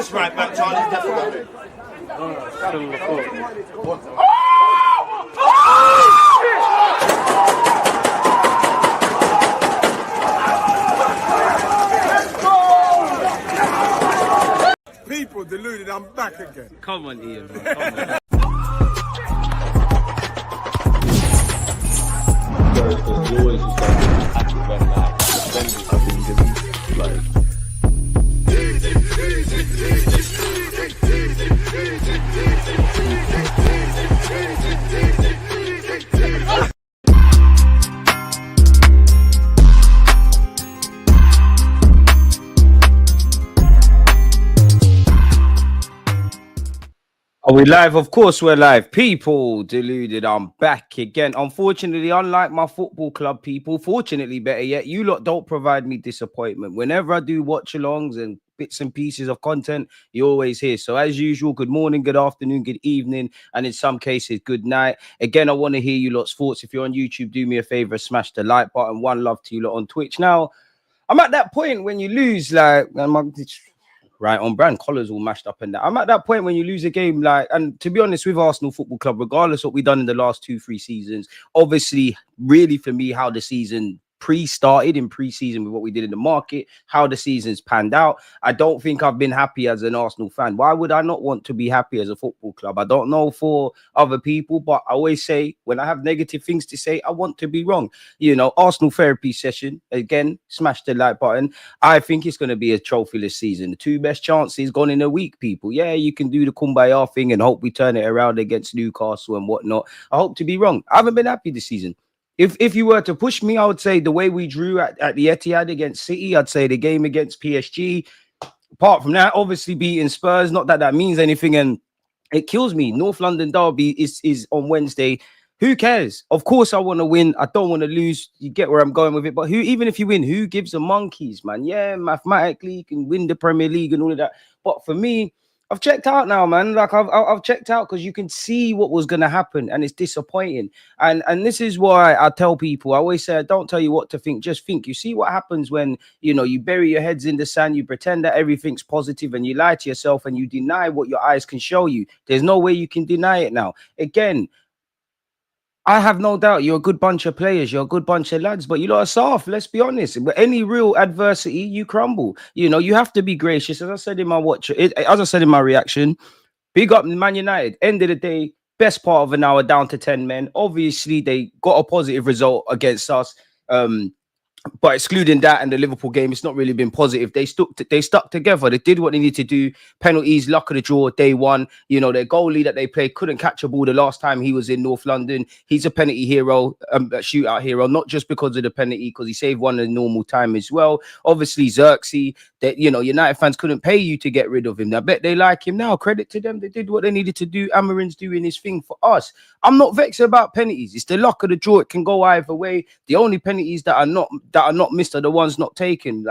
That's right back, Charlie. That's right. People deluded, I'm back again. Come on, Ian, man. Come on. You always just active when like Are we live? Of course we're live. People, deluded, I'm back again. Unfortunately, unlike my football club people, fortunately, better yet, you lot don't provide me disappointment. Whenever I do watch-alongs and bits and pieces of content, you're always here. So as usual, good morning, good afternoon, good evening, and in some cases, good night. Again, I want to hear you lot's thoughts. If you're on YouTube, do me a favor, smash the like button. One love to you lot on Twitch. Now, I'm at that point when you lose, like, right on brand, collars all mashed up and that. I'm at that point when you lose a game, like, and to be honest, with Arsenal Football Club, regardless of what we've done in the last 2-3 seasons, obviously, really for me, how the season pre-started in pre-season with what we did in the market, how the season's panned out, I don't think I've been happy as an Arsenal fan. Why would I not want to be happy as a football club? I don't know for other people, but I always say when I have negative things to say, I want to be wrong. You know, Arsenal therapy session, again, smash the like button. I think it's going to be a trophyless season. The two best chances gone in a week, people. Yeah, you can do the kumbaya thing and hope we turn it around against Newcastle and whatnot. I hope to be wrong. I haven't been happy this season. If you were to push me, I would say the way we drew at the Etihad against City, I'd say the game against PSG. Apart from that, obviously beating Spurs, not that that means anything, and it kills me. North London derby is on Wednesday. Who cares? Of course, I want to win. I don't want to lose. You get where I'm going with it. But even if you win, who gives a monkeys, man? Yeah, mathematically, you can win the Premier League and all of that. But for me, I've checked out now, man. Like I've checked out because you can see what was going to happen, and it's disappointing. And this is why I tell people. I always say, I don't tell you what to think. Just think. You see what happens when you bury your heads in the sand. You pretend that everything's positive, and you lie to yourself, and you deny what your eyes can show you. There's no way you can deny it now. Again, I have no doubt you're a good bunch of players, you're a good bunch of lads, but you lot are soft, let's be honest. But any real adversity, you crumble. You have to be gracious. As I said in my as I said in my reaction, big up Man United. End of the day, best part of an hour down to 10 men. Obviously, they got a positive result against us. But excluding that and the Liverpool game, it's not really been positive. They stuck together. They did what they needed to do. Penalties, luck of the draw, day one. Their goalie that they played couldn't catch a ball the last time he was in North London. He's a penalty hero, a shootout hero, not just because of the penalty, because he saved one in normal time as well. Obviously, Xerxes, that United fans couldn't pay you to get rid of him. I bet they like him now. Credit to them. They did what they needed to do. Amarin's doing his thing for us. I'm not vexed about penalties. It's the luck of the draw. It can go either way. The only penalties that are not missed are the ones not taken.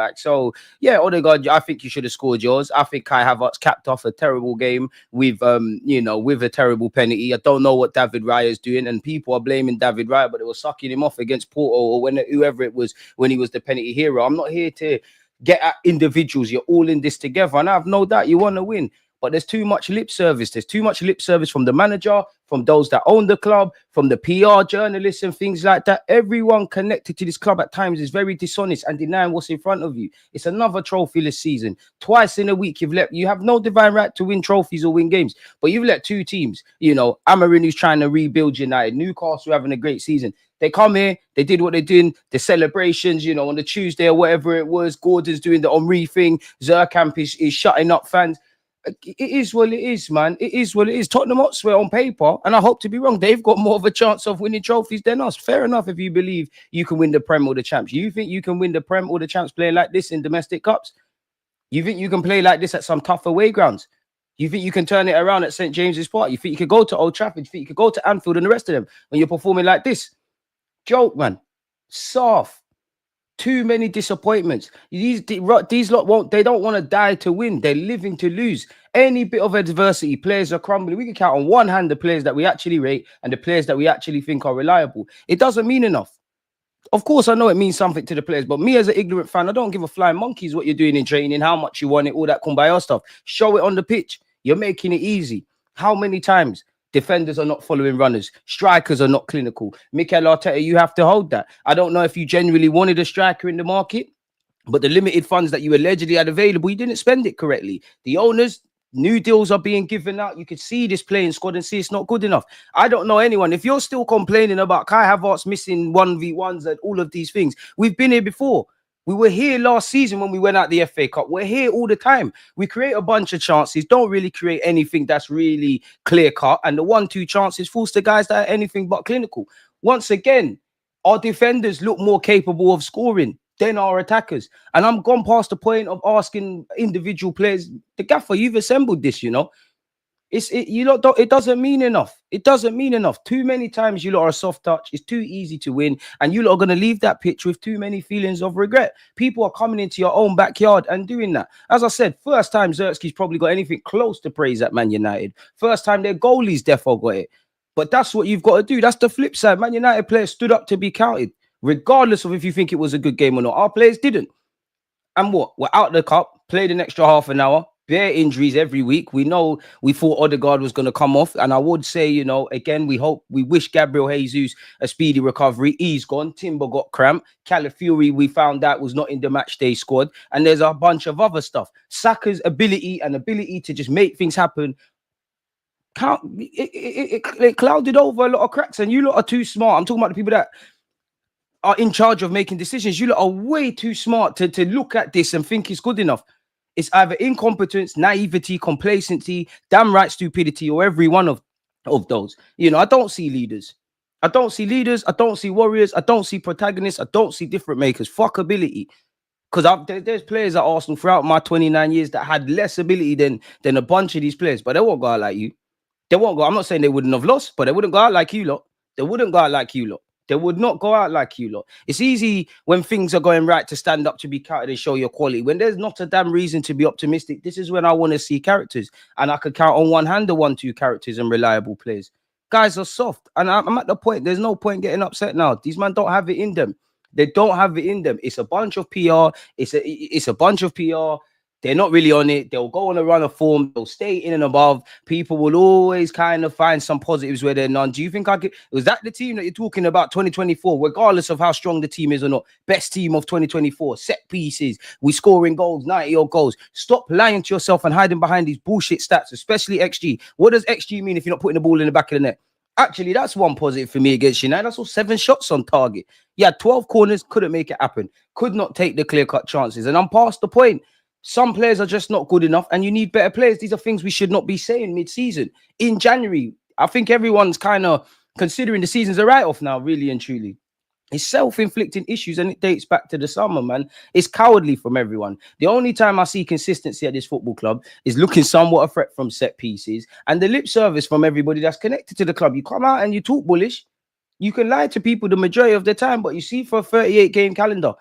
Yeah, Odegaard, I think you should have scored yours. I think Kai Havertz capped off a terrible game with with a terrible penalty. I don't know what David Raya is doing, and people are blaming David Raya, but they were sucking him off against Porto or whoever it was when he was the penalty hero. I'm not here to get at individuals. You're all in this together, and I have no doubt you want to win. But there's too much lip service. There's too much lip service from the manager, from those that own the club, from the PR journalists and things like that. Everyone connected to this club at times is very dishonest and denying what's in front of you. It's another trophyless season. Twice in a week you have no divine right to win trophies or win games. But you've let two teams, Amarin, who's trying to rebuild United, Newcastle having a great season. They come here, they did what they did, the celebrations, on the Tuesday or whatever it was. Gordon's doing the Henry thing. Zerkamp is shutting up fans. It is what it is, man. It is what it is. Tottenham Hotspur on paper, and I hope to be wrong, they've got more of a chance of winning trophies than us. Fair enough if you believe you can win the Prem or the Champs. You think you can win the Prem or the Champs playing like this in domestic cups? You think you can play like this at some tough away grounds? You think you can turn it around at St. James's Park? You think you could go to Old Trafford? You think you could go to Anfield and the rest of them when you're performing like this? Joke, man. Soft. Too many disappointments. These lot they don't want to die to win. They're living to lose. Any bit of adversity, players are crumbling. We can count on one hand the players that we actually rate and the players that we actually think are reliable. It doesn't mean enough. Of course, I know it means something to the players, but me as an ignorant fan, I don't give a flying monkeys what you're doing in training, how much you want it, all that kumbaya stuff. Show it on the pitch. You're making it easy. How many times defenders are not following runners, strikers are not clinical? Mikel Arteta, you have to hold that. I don't know if you genuinely wanted a striker in the market, but the limited funds that you allegedly had available, you didn't spend it correctly. The owners, new deals are being given out. You could see this playing squad and see it's not good enough. I don't know anyone. If you're still complaining about Kai Havertz missing 1v1s and all of these things, we've been here before. We were here last season when we went out the FA Cup. We're here all the time. We create a bunch of chances, don't really create anything that's really clear cut. And the 1-2 chances force the guys that are anything but clinical. Once again, our defenders look more capable of scoring than our attackers. And I'm gone past the point of asking individual players, the gaffer, you've assembled this, you know. It doesn't mean enough. It doesn't mean enough. Too many times you lot are a soft touch. It's too easy to win. And you lot are going to leave that pitch with too many feelings of regret. People are coming into your own backyard and doing that. As I said, first time Xerxes probably got anything close to praise at Man United. First time their goalies defo got it. But that's what you've got to do. That's the flip side. Man United players stood up to be counted, regardless of if you think it was a good game or not. Our players didn't. And what? We're out the cup, played an extra half an hour, bare injuries every week. We know we thought Odegaard was going to come off. And I would say, you know, again, we wish Gabriel Jesus a speedy recovery. He's gone. Timber got cramp. Calafiori, we found out, was not in the match day squad. And there's a bunch of other stuff. Saka's ability to just make things happen, it clouded over a lot of cracks. And you lot are too smart. I'm talking about the people that are in charge of making decisions. You lot are way too smart to look at this and think it's good enough. It's either incompetence, naivety, complacency, damn right stupidity, or every one of those. You know, I don't see leaders. I don't see leaders. I don't see warriors. I don't see protagonists. I don't see different makers. Fuck ability. Because there's players at Arsenal throughout my 29 years that had less ability than a bunch of these players, but they won't go out like you. They won't go. I'm not saying they wouldn't have lost, but they wouldn't go out like you lot. They wouldn't go out like you lot. They would not go out like you lot. It's easy when things are going right to stand up to be counted and show your quality. When there's not a damn reason to be optimistic, this is when I want to see characters. And I could count on one hand the 1-2 characters and reliable players. Guys are soft. And I'm at the point, there's no point getting upset now. These men don't have it in them. They don't have it in them. It's a bunch of PR. It's a bunch of PR. They're not really on it. They'll go on a run of form. They'll stay in and above. People will always kind of find some positives where they're none. Do you think was that the team that you're talking about 2024, regardless of how strong the team is or not? Best team of 2024, set pieces. We scoring goals, 90-odd goals. Stop lying to yourself and hiding behind these bullshit stats, especially XG. What does XG mean if you're not putting the ball in the back of the net? Actually, that's one positive for me against United. That's all 7 shots on target. Yeah, 12 corners, couldn't make it happen. Could not take the clear-cut chances. And I'm past the point. Some players are just not good enough and you need better players. These are things we should not be saying mid-season. In January, I think everyone's kind of considering the season's a write-off now, really and truly. It's self-inflicting issues and it dates back to the summer, man. It's cowardly from everyone. The only time I see consistency at this football club is looking somewhat a threat from set pieces and the lip service from everybody that's connected to the club. You come out and you talk bullish. You can lie to people the majority of the time, but you see for a 38-game calendar,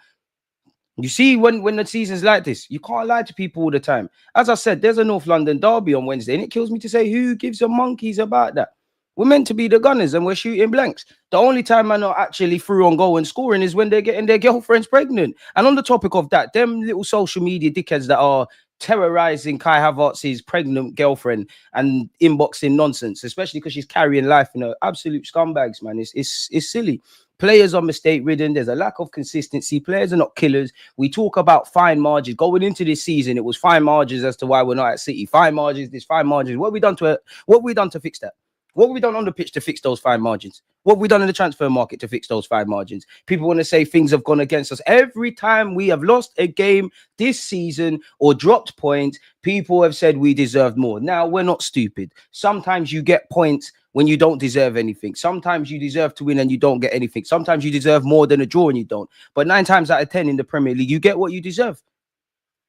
you see, when the season's like this, you can't lie to people all the time. As I said, there's a North London derby on Wednesday, and it kills me to say who gives a monkeys about that. We're meant to be the Gunners, and we're shooting blanks. The only time I'm not actually through on goal and scoring is when they're getting their girlfriends pregnant. And on the topic of that, them little social media dickheads that are terrorizing Kai Havertz's pregnant girlfriend and inboxing nonsense, especially because she's carrying life, you know, absolute scumbags, man. It's silly. Players are mistake-ridden. There's a lack of consistency. Players are not killers. We talk about fine margins. Going into this season, it was fine margins as to why we're not at City. Fine margins, this fine margins. What have we done to fix that? What have we done on the pitch to fix those fine margins? What have we done in the transfer market to fix those fine margins? People want to say things have gone against us. Every time we have lost a game this season or dropped points, people have said we deserved more. Now, we're not stupid. Sometimes you get points when you don't deserve anything. Sometimes you deserve to win and you don't get anything. Sometimes you deserve more than a draw and you don't. But 9 times out of 10 in the Premier League, you get what you deserve.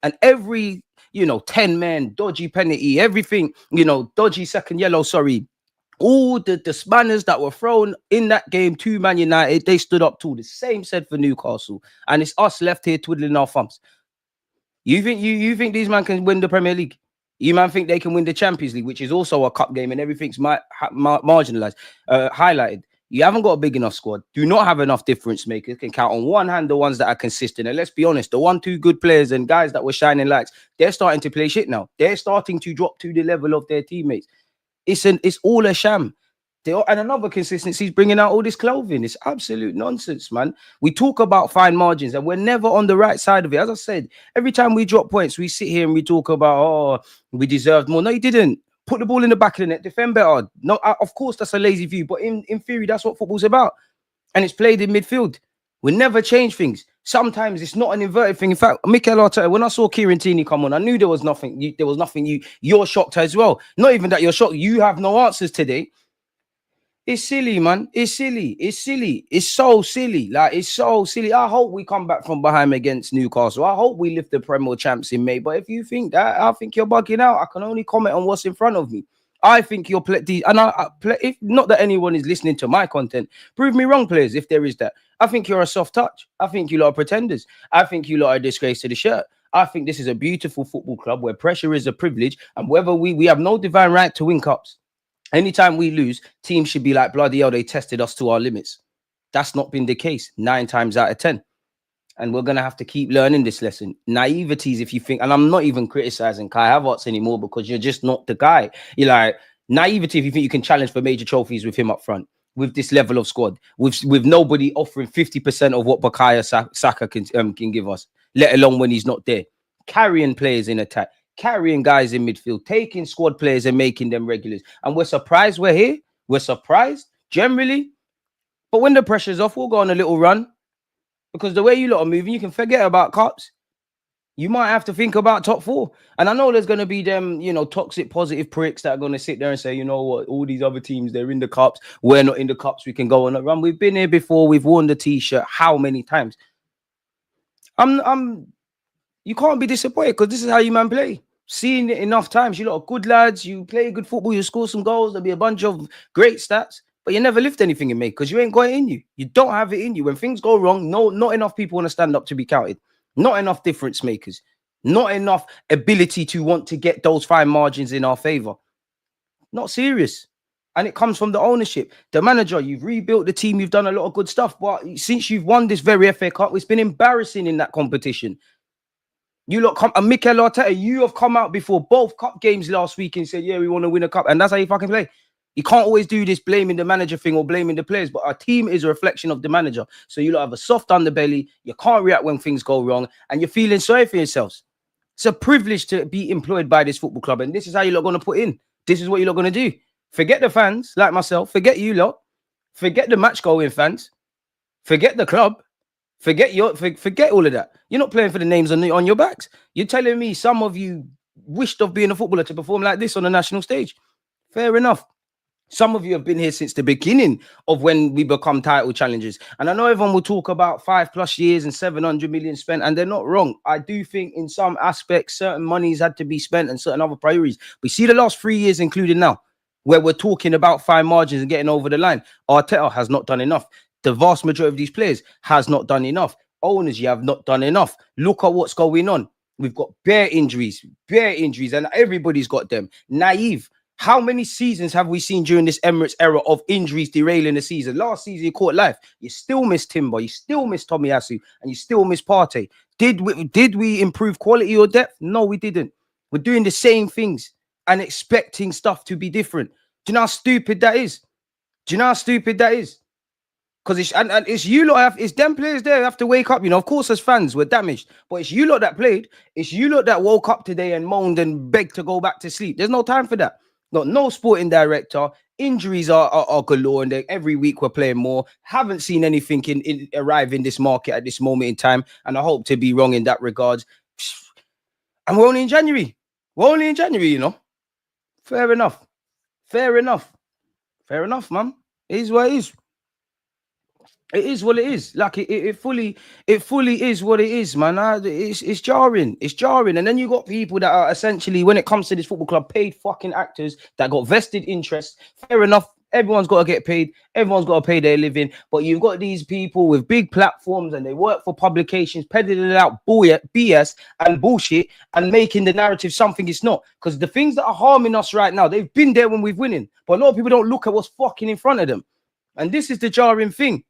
And every, 10-man, dodgy penalty, everything, dodgy second yellow, all the spanners that were thrown in that game to Man United, they stood up to. The same said for Newcastle. And it's us left here twiddling our thumbs. You think these men can win the Premier League? You man think they can win the Champions League, which is also a cup game and everything's marginalized, highlighted. You haven't got a big enough squad. Do not have enough difference makers. Can count on one hand the ones that are consistent. And let's be honest, the 1-2 good players and guys that were shining lights, they're starting to play shit now. They're starting to drop to the level of their teammates. It's all a sham. And another consistency is bringing out all this clothing. It's absolute nonsense, man. We talk about fine margins and we're never on the right side of it. As I said, every time we drop points, we sit here and we talk about, oh, we deserved more. No, you didn't. Put the ball in the back of the net, defend better. No, of course, that's a lazy view, but in theory, that's what football's about. And it's played in midfield. We never change things. Sometimes it's not an inverted thing. In fact, Mikel Arta, when I saw Kieran Tierney come on, I knew there was nothing. You're shocked as well. Not even that you're shocked. You have no answers today. It's silly, man. It's silly. It's silly. It's so silly. Like, it's so silly. I hope we come back from behind against Newcastle. I hope we lift the Premier champs in May. But if you think that, I think you're bugging out. I can only comment on what's in front of me. I think you're plenty. And if not that anyone is listening to my content, prove me wrong, players, if there is that. I think you're a soft touch. I think you lot are pretenders. I think you lot are a disgrace to the shirt. I think this is a beautiful football club where pressure is a privilege. And whether we have no divine right to win cups. Anytime we lose, teams should be like, bloody hell, they tested us to our limits. That's not been the case 9 times out of 10. And we're going to have to keep learning this lesson. Naiveties, if you think, and I'm not even criticizing Kai Havertz anymore because you're just not the guy. You're like, naivety if you think you can challenge for major trophies with him up front, with this level of squad, with nobody offering 50% of what Bukayo Saka can give us, let alone when he's not there. Carrying players in attack. Carrying guys in midfield, taking squad players and making them regulars. And we're surprised we're here. We're surprised, generally. But when the pressure's off, we'll go on a little run. Because the way you lot are moving, you can forget about cups. You might have to think about top 4. And I know there's going to be them, toxic, positive pricks that are going to sit there and say, you know what, all these other teams, they're in the cups. We're not in the cups. We can go on a run. We've been here before. We've worn the T-shirt how many times? You can't be disappointed because this is how you man play. Seen it enough times. You lot are good lads. You play good football. You score some goals. There'll be a bunch of great stats, but you never lift anything in me because you ain't got it in you. You don't have it in you. When things go wrong, not enough people want to stand up to be counted. Not enough difference makers. Not enough ability to want to get those fine margins in our favor. Not serious. And it comes from the ownership. The manager, you've rebuilt the team. You've done a lot of good stuff. But since you've won this very FA Cup, it's been embarrassing in that competition. You lot come, and Mikel Arteta, you have come out before both cup games last week and said, yeah, we want to win a cup. And that's how you fucking play. You can't always do this blaming the manager thing or blaming the players, but our team is a reflection of the manager. So you lot have a soft underbelly. You can't react when things go wrong and you're feeling sorry for yourselves. It's a privilege to be employed by this football club. And this is how you lot going to put in. This is what you lot going to do. Forget the fans like myself. Forget you lot. Forget the match going fans. Forget the club. Forget all of that. You're not playing for the names on your backs. You're telling me some of you wished of being a footballer to perform like this on the national stage. Fair enough. Some of you have been here since the beginning of when we become title challengers. And I know everyone will talk about 5+ years and 700 million spent, and they're not wrong. I do think in some aspects, certain monies had to be spent and certain other priorities. We see the last 3 years, including now, where we're talking about fine margins and getting over the line. Arteta has not done enough. The vast majority of these players has not done enough. Owners, you have not done enough. Look at what's going on. We've got bare injuries, and everybody's got them. Naive. How many seasons have we seen during this Emirates era of injuries derailing the season? Last season, you caught life. You still miss Timber. You still miss Tomiyasu. And you still miss Partey. Did we improve quality or depth? No, we didn't. We're doing the same things and expecting stuff to be different. Do you know how stupid that is? Because it's you lot, it's them players there have to wake up. Of course, as fans, we're damaged. But it's you lot that played. It's you lot that woke up today and moaned and begged to go back to sleep. There's no time for that. No sporting director. Injuries are galore, and every week we're playing more. Haven't seen anything arrive in this market at this moment in time, and I hope to be wrong in that regard. And we're only in January. Fair enough. Man. It is what it is. It is what it is. Like it fully is what it is, man. It's jarring. And then you got people that are essentially, when it comes to this football club, paid fucking actors that got vested interests. Fair enough. Everyone's got to get paid. Everyone's got to pay their living. But you've got these people with big platforms and they work for publications, peddling out BS and bullshit and making the narrative something it's not. Because the things that are harming us right now, they've been there when we've winning. But a lot of people don't look at what's fucking in front of them. And this is the jarring thing.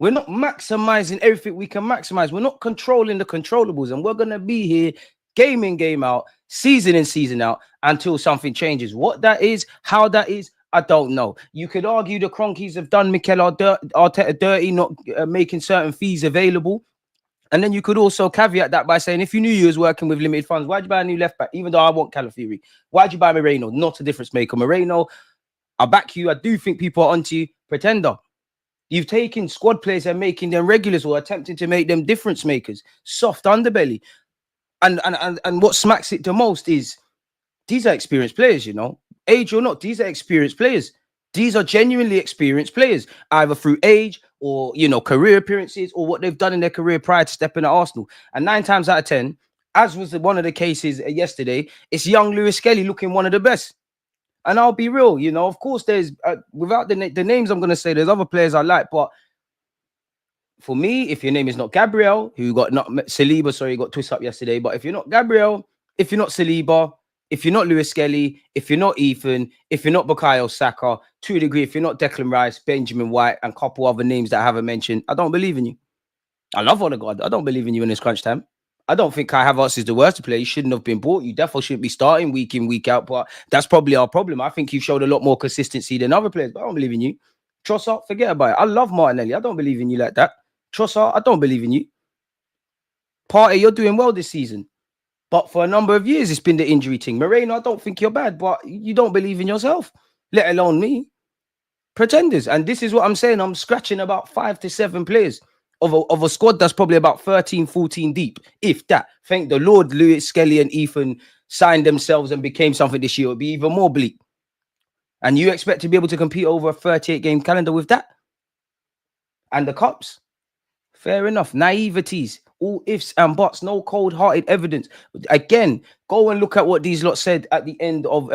We're not maximizing everything we can maximize. We're not controlling the controllables. And we're going to be here game in, game out, season in, season out until something changes. What that is, how that is, I don't know. You could argue the Cronkies have done Mikel Arteta dirty, not making certain fees available. And then you could also caveat that by saying, if you knew you was working with limited funds, why'd you buy a new left back? Even though I want Calafiori, why'd you buy Moreno? Not a difference maker. Moreno, I back you. I do think people are onto you. Pretender. You've taken squad players and making them regulars or attempting to make them difference makers. Soft underbelly. And what smacks it the most is these are experienced players, you know. Age or not, these are experienced players. These are genuinely experienced players, either through age or, you know, career appearances or what they've done in their career prior to stepping at Arsenal. And 9 times out of 10, as was one of the cases yesterday, it's young Lewis Kelly looking one of the best. And I'll be real, you know, of course, there's, without the names I'm going to say, there's other players I like. But for me, if your name is not Gabriel, who got not Saliba, sorry, got twisted up yesterday. But if you're not Gabriel, if you're not Saliba, if you're not Lewis Kelly, if you're not Ethan, if you're not Bukayo Saka, to a degree, if you're not Declan Rice, Benjamin White, and a couple other names that I haven't mentioned, I don't believe in you. I love Odegaard. I don't believe in you in this crunch time. I don't think Kai Havertz is the worst player. You shouldn't have been bought. You definitely shouldn't be starting week in, week out. But that's probably our problem. I think you showed a lot more consistency than other players. But I don't believe in you. Trossard, forget about it. I love Martinelli. I don't believe in you like that. Trossard, I don't believe in you. Partey, you're doing well this season. But for a number of years, it's been the injury thing. Moreno, I don't think you're bad, but you don't believe in yourself, let alone me. Pretenders. And this is what I'm saying. I'm scratching about 5 to 7 players of a squad that's probably about 13, 14 deep, if that. Thank the Lord, Lewis, Kelly, and Ethan signed themselves and became something this year. It would be even more bleak. And you expect to be able to compete over a 38-game calendar with that? And the Cups? Fair enough. Naiveties, all ifs and buts, no cold-hearted evidence. Again, go and look at what these lot said at the end of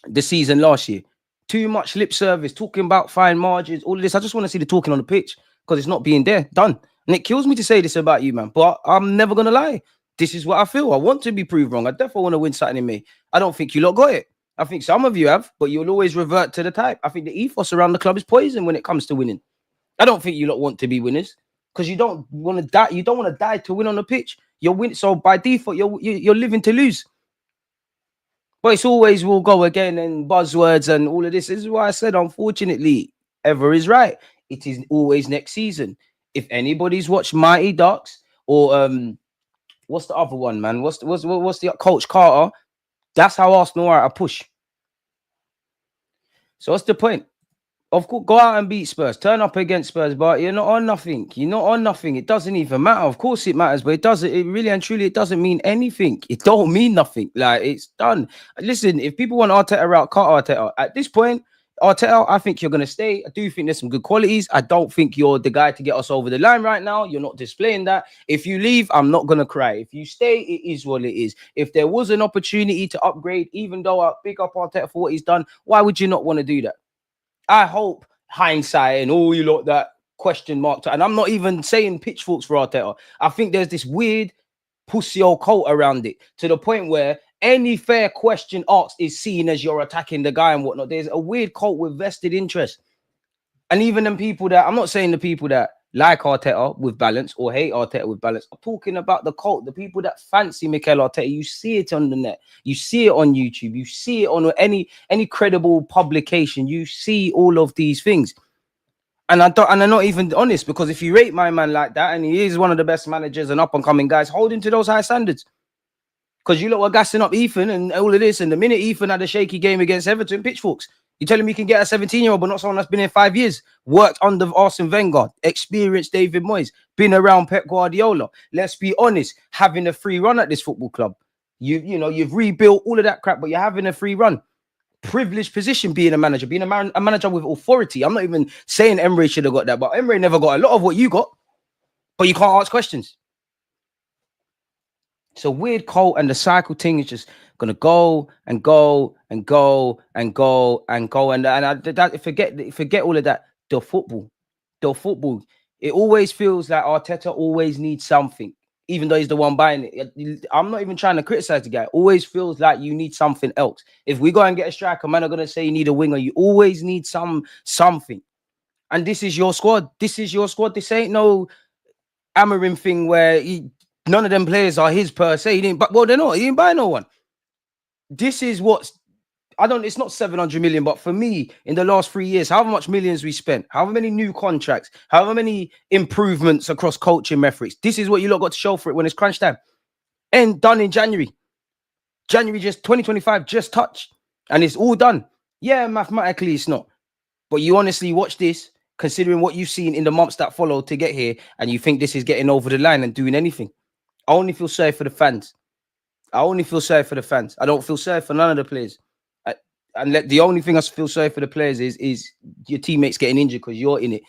the season last year. Too much lip service, talking about fine margins, all of this. I just want to see the talking on the pitch because it's not being there. Done. And it kills me to say this about you, man. But I'm never going to lie. This is what I feel. I want to be proved wrong. I definitely want to win something in May. I don't think you lot got it. I think some of you have, but you'll always revert to the type. I think the ethos around the club is poison when it comes to winning. I don't think you lot want to be winners because you don't want to die. You don't want to die to win on the pitch. You're win. So by default, you're living to lose. But it's always will go again and buzzwords and all of this. This is why I said, unfortunately, ever is right. It is always next season. If anybody's watched Mighty Ducks or what's the other one, man? What's the Coach Carter? That's how Arsenal are at a push. So what's the point? Of course, go out and beat Spurs. Turn up against Spurs, but you're not on nothing. You're not on nothing. It doesn't even matter. Of course it matters, but it doesn't. It really and truly, it doesn't mean anything. It don't mean nothing. Like, it's done. Listen, if people want Arteta out, cut Arteta. At this point, Arteta, I think you're going to stay. I do think there's some good qualities. I don't think you're the guy to get us over the line right now. You're not displaying that. If you leave, I'm not going to cry. If you stay, it is what it is. If there was an opportunity to upgrade, even though I big up Arteta for what he's done, why would you not want to do that? I hope hindsight and all you lot that question mark. And I'm not even saying pitchforks for Arteta. I think there's this weird pussy old cult around it to the point where any fair question asked is seen as you're attacking the guy and whatnot. There's a weird cult with vested interest. And even them people that, I'm not saying the people that like Arteta with balance or hate Arteta with balance. I'm talking about the cult, the people that fancy Mikel Arteta. You see it on the net. You see it on YouTube. You see it on any credible publication. You see all of these things. And I'm not even honest, because if you rate my man like that, and he is one of the best managers and up-and-coming guys, hold him to those high standards. Because you lot were gassing up Ethan and all of this, and the minute Ethan had a shaky game against Everton, pitchforks. You tell him you can get a 17-year-old, but not someone that's been in 5 years, worked under Arsene Wenger, experienced David Moyes, been around Pep Guardiola. Let's be honest, having a free run at this football club. You know, you've rebuilt all of that crap, but you're having a free run. Privileged position being a manager, being a manager with authority. I'm not even saying Emery should have got that, but Emery never got a lot of what you got, but you can't ask questions. It's a weird cult, and the cycle thing is just gonna go and go and go and go and go. And forget all of that. The football. It always feels like Arteta always needs something, even though he's the one buying it. I'm not even trying to criticize the guy. It always feels like you need something else. If we go and get a striker, man are gonna say you need a winger. You always need something. And this is your squad. This is your squad. This ain't no Amarim thing where none of them players are his per se. He didn't, but well, they're not. He didn't buy no one. This is what's it's not 700 million, but for me, in the last 3 years, however much millions we spent, however many new contracts, however many improvements across coaching metrics, this is what you lot got to show for it when it's crunch time. And done in January. January 2025 just touched. And it's all done. Yeah, mathematically it's not. But you honestly watch this, considering what you've seen in the months that follow to get here, and you think this is getting over the line and doing anything. I only feel sorry for the fans. I don't feel sorry for none of the players. And the only thing I feel sorry for the players is your teammates getting injured because you're in it.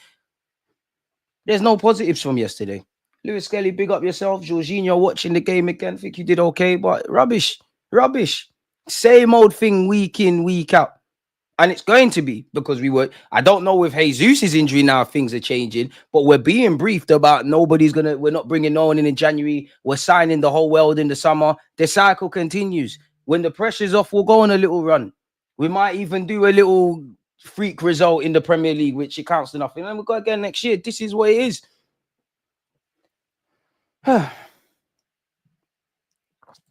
There's no positives from yesterday. Lewis Skelly, big up yourself. Jorginho watching the game again. Think you did okay, but rubbish. Same old thing week in, week out. And it's going to be because I don't know with Jesus' injury now, things are changing, but we're being briefed about we're not bringing no one in January. We're signing the whole world in the summer. The cycle continues. When the pressure's off, we'll go on a little run. We might even do a little freak result in the Premier League, which it counts to nothing. And then we'll go again next year. This is what it is.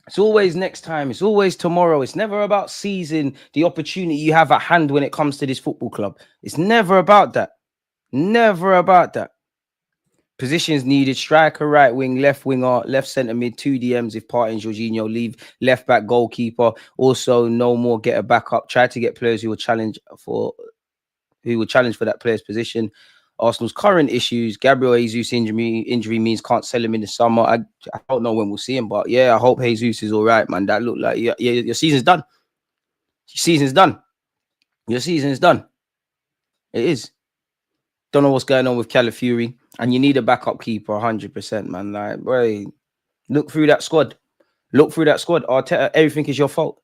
It's always next time. It's always tomorrow. It's never about seizing the opportunity you have at hand when it comes to this football club. It's never about that. Never about that. Positions needed: striker, right wing, left winger, left centre mid, 2 DMs if Partey and Jorginho leave, left back, goalkeeper. Also, no more get a backup. Try to get players who will challenge for that player's position. Arsenal's current issues: Gabriel Jesus injury means can't sell him in the summer. I don't know when we'll see him, but yeah, I hope Jesus is all right, man. That looked like your season's done. Your season's done. It is. Don't know what's going on with Calafiori, and you need a backup keeper 100%, man. Like, boy, look through that squad. Arteta, everything is your fault.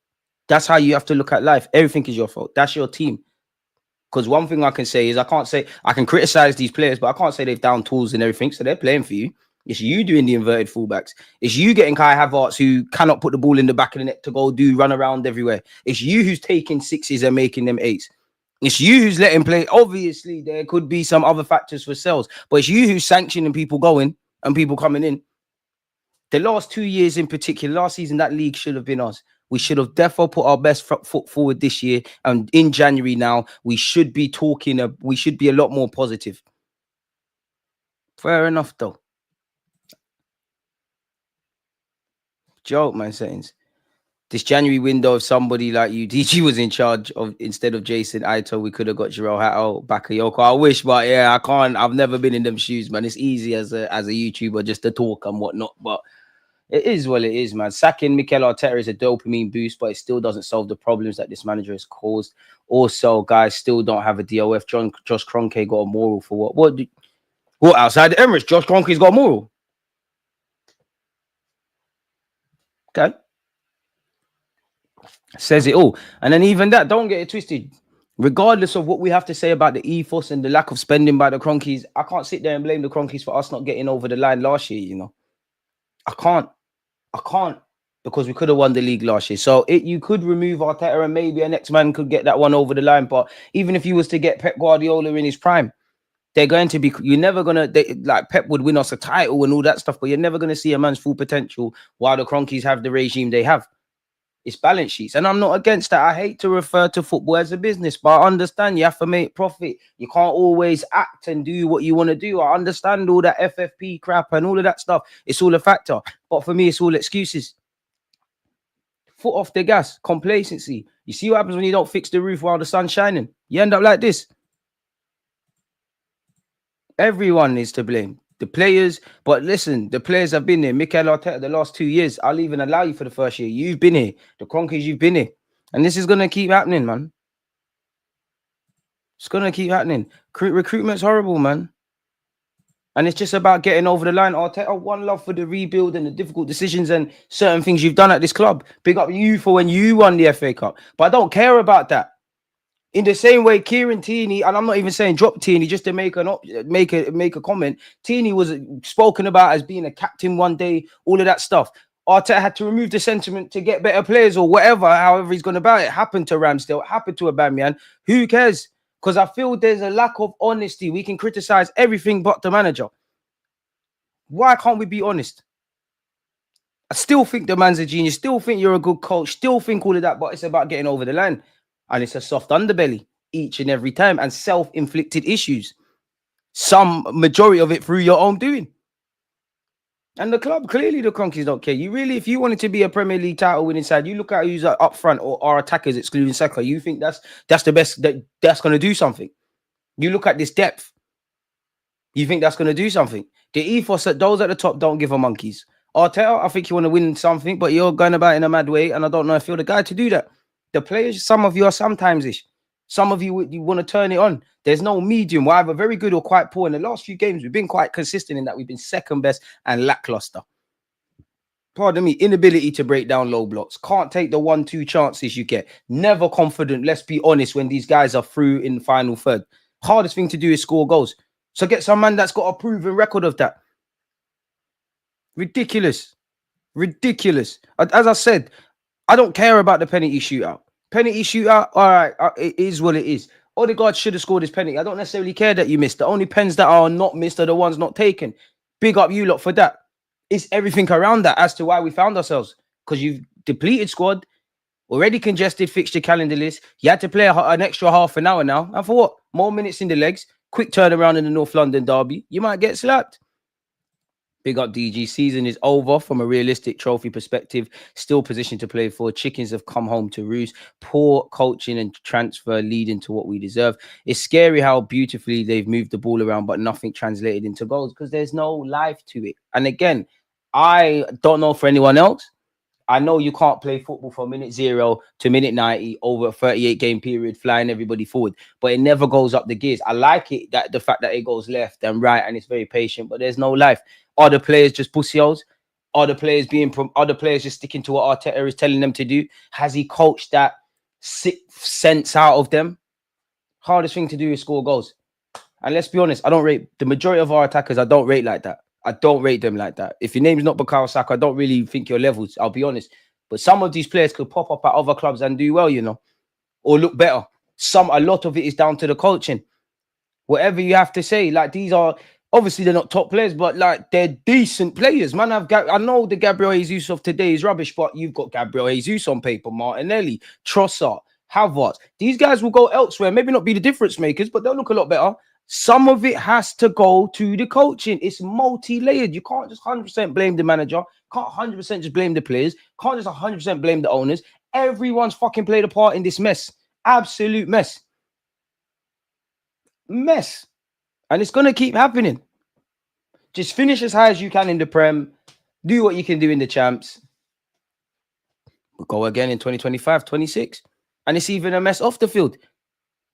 That's how you have to look at life. Everything is your fault. That's your team. Because one thing I can say is I can criticize these players, but I can't say they've down tools and everything. So they're playing for you. It's you doing the inverted fullbacks. It's you getting Kai Havertz who cannot put the ball in the back of the net to go run around everywhere. It's you who's taking 6s and making them 8s. It's you who's letting play. Obviously, there could be some other factors for sales, but it's you who's sanctioning people going and people coming in. The last 2 years in particular, last season, that league should have been us. We should have definitely put our best foot forward this year. And in January now, we should be we should be a lot more positive. Fair enough, though. Joke, man, settings. This January window, if somebody like you, DG, was in charge of, instead of Jason Ito, we could have got Jarrell Hatto, Bakayoko. I wish, but yeah, I can't. I've never been in them shoes, man. It's easy as a YouTuber just to talk and whatnot, but it is what it is, man. Sacking Mikel Arteta is a dopamine boost, but it still doesn't solve the problems that this manager has caused. Also, guys still don't have a DOF. Josh Kroenke got a moral for what? What outside the Emirates? Josh Kroenke's got a moral. Okay. Says it all. And then even that, don't get it twisted. Regardless of what we have to say about the ethos and the lack of spending by the Kroenkes, I can't sit there and blame the Kroenkes for us not getting over the line last year, you know. I can't. Because we could have won the league last year. So you could remove Arteta and maybe a next man could get that one over the line. But even if you was to get Pep Guardiola in his prime, they're going to be, you're never going to, like Pep would win us a title and all that stuff, but you're never going to see a man's full potential while the Kroenkes have the regime they have. It's balance sheets. And I'm not against that. I hate to refer to football as a business, but I understand you have to make profit. You can't always act and do what you want to do. I understand all that FFP crap and all of that stuff. It's all a factor. But for me, it's all excuses. Foot off the gas, complacency. You see what happens when you don't fix the roof while the sun's shining? You end up like this. Everyone is to blame. The players, but listen, the players have been there. Mikel Arteta, the last 2 years, I'll even allow you for the first year. You've been here. The Kroenkes, you've been here. And this is going to keep happening, man. It's going to keep happening. Recruitment's horrible, man. And it's just about getting over the line. Arteta, one love for the rebuild and the difficult decisions and certain things you've done at this club. Big up you for when you won the FA Cup. But I don't care about that. In the same way, Kieran Tierney, and I'm not even saying drop Tierney just to make a comment. Tierney was spoken about as being a captain one day, all of that stuff. Arteta had to remove the sentiment to get better players or whatever, however he's gone about it. Happened to Ramsdale, happened to Aubameyang. Who cares? Because I feel there's a lack of honesty. We can criticize everything but the manager. Why can't we be honest? I still think the man's a genius. Still think you're a good coach. Still think all of that. But it's about getting over the line. And it's a soft underbelly each and every time. And self-inflicted issues. Some majority of it through your own doing. And the club, clearly the Cronkies don't care. You really, if you wanted to be a Premier League title winning side, you look at who's up front or our attackers excluding Saka. You think that's the best, that's going to do something. You look at this depth. You think that's going to do something. The ethos that those at the top don't give a monkeys. Arta, I think you want to win something, but you're going about it in a mad way. And I don't know if you're the guy to do that. The players, some of you are sometimes-ish. Some of you want to turn it on. There's no medium. We're either very good or quite poor. In the last few games, we've been quite consistent in that we've been second best and lackluster. Pardon me, inability to break down low blocks. Can't take the 1-2 chances you get. Never confident, let's be honest, when these guys are through in the final third. Hardest thing to do is score goals. So get some man that's got a proven record of that. Ridiculous. Ridiculous. As I said, I don't care about the penalty shootout. Penalty shootout, all right, it is what it is. Odegaard should have scored his penalty. I don't necessarily care that you missed. The only pens that are not missed are the ones not taken. Big up you lot for that. It's everything around that as to why we found ourselves. Because you've depleted squad, already congested fixture calendar list. You had to play an extra half an hour now. And for what? More minutes in the legs. Quick turnaround in the North London derby. You might get slapped. Big up DG. Season is over from a realistic trophy perspective. Still positioned to play for. Chickens have come home to roost. Poor coaching and transfer leading to what we deserve. It's scary how beautifully they've moved the ball around, but nothing translated into goals because there's no life to it. And again, I don't know for anyone else. I know you can't play football from minute 0 to minute 90 over a 38-game period, flying everybody forward, but it never goes up the gears. I like it, that the fact that it goes left and right and it's very patient, but there's no life. Are the players just pussy holes? Are the players just sticking to what Arteta is telling them to do? Has he coached that sixth sense out of them? Hardest thing to do is score goals. And let's be honest, I don't rate the majority of our attackers. I don't rate like that. I don't rate them like that. If your name's not Bukayo Saka, I don't really think your levels, I'll be honest. But some of these players could pop up at other clubs and do well, you know, or look better. A lot of it is down to the coaching. Whatever you have to say, like these are, obviously they're not top players, but like they're decent players. Man, I know the Gabriel Jesus of today is rubbish, but you've got Gabriel Jesus on paper, Martinelli, Trossard, Havertz. These guys will go elsewhere, maybe not be the difference makers, but they'll look a lot better. Some of it has to go to the coaching. It's multi-layered. You can't just 100% blame the manager. Can't 100% just blame the players. Can't just 100% blame the owners. Everyone's fucking played a part in this mess. Absolute mess. Mess. And it's going to keep happening. Just finish as high as you can in the Prem. Do what you can do in the Champs. We'll go again in 2025, 26. And it's even a mess off the field.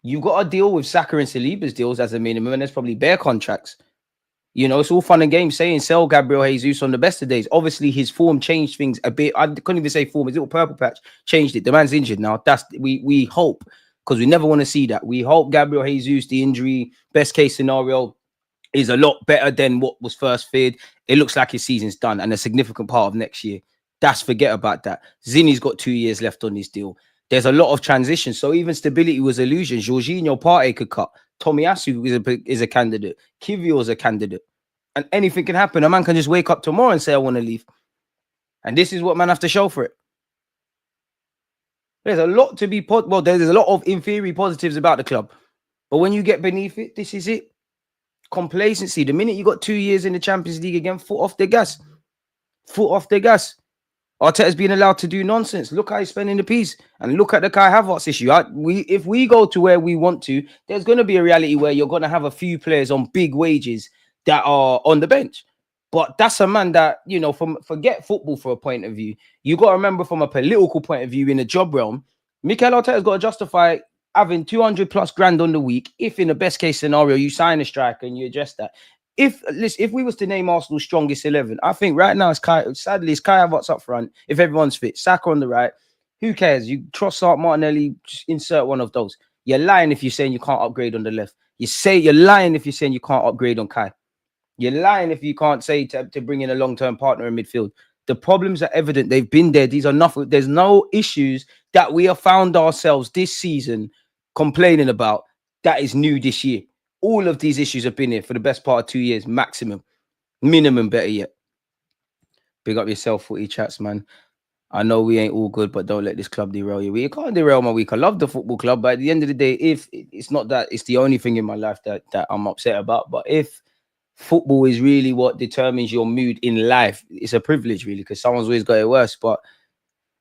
You've got to deal with Saka and Saliba's deals as a minimum, and there's probably bare contracts. You know, it's all fun and games saying sell Gabriel Jesus on the best of days. Obviously, his form changed things a bit. I couldn't even say form. His little purple patch changed it. The man's injured now. We hope, because we never want to see that. We hope Gabriel Jesus, the injury, best case scenario, is a lot better than what was first feared. It looks like his season's done and a significant part of next year. Forget about that. Zinni's got 2 years left on his deal. There's a lot of transition. So even stability was illusion. Jorginho Partey could cut. Tomiyasu is a candidate. Kivio is a candidate. And anything can happen. A man can just wake up tomorrow and say, I want to leave. And this is what man have to show for it. There's a lot to be... there's a lot of in theory positives about the club. But when you get beneath it, this is it. Complacency. The minute you got 2 years in the Champions League again, foot off the gas. Foot off the gas. Arteta's being allowed to do nonsense. Look how he's spending the piece. And look at the Kai Havertz issue. If we go to where we want to, there's going to be a reality where you're going to have a few players on big wages that are on the bench. But that's a man that, you know, forget football for a point of view. You got to remember from a political point of view in the job realm, Mikel Arteta's got to justify having 200 plus grand on the week if in the best case scenario you sign a striker and you address that. If we was to name Arsenal's strongest 11, I think right now it's Kai Havertz up front. If everyone's fit, Saka on the right, who cares? You Trossard, Martinelli, just insert one of those. You're lying if you're saying you can't upgrade on the left. You're lying if you're saying you can't upgrade on Kai. You're lying if you can't say to bring in a long-term partner in midfield. The problems are evident. They've been there. These are nothing. There's no issues that we have found ourselves this season complaining about That is new this year. All of these issues have been here for the best part of 2 years, maximum, minimum, better yet. Big up yourself, footy chats, man. I know we ain't all good, but don't let this club derail you. You can't derail my week. I love the football club, but at the end of the day, if it's not that it's the only thing in my life that I'm upset about, but if football is really what determines your mood in life, it's a privilege, really, because someone's always got it worse. But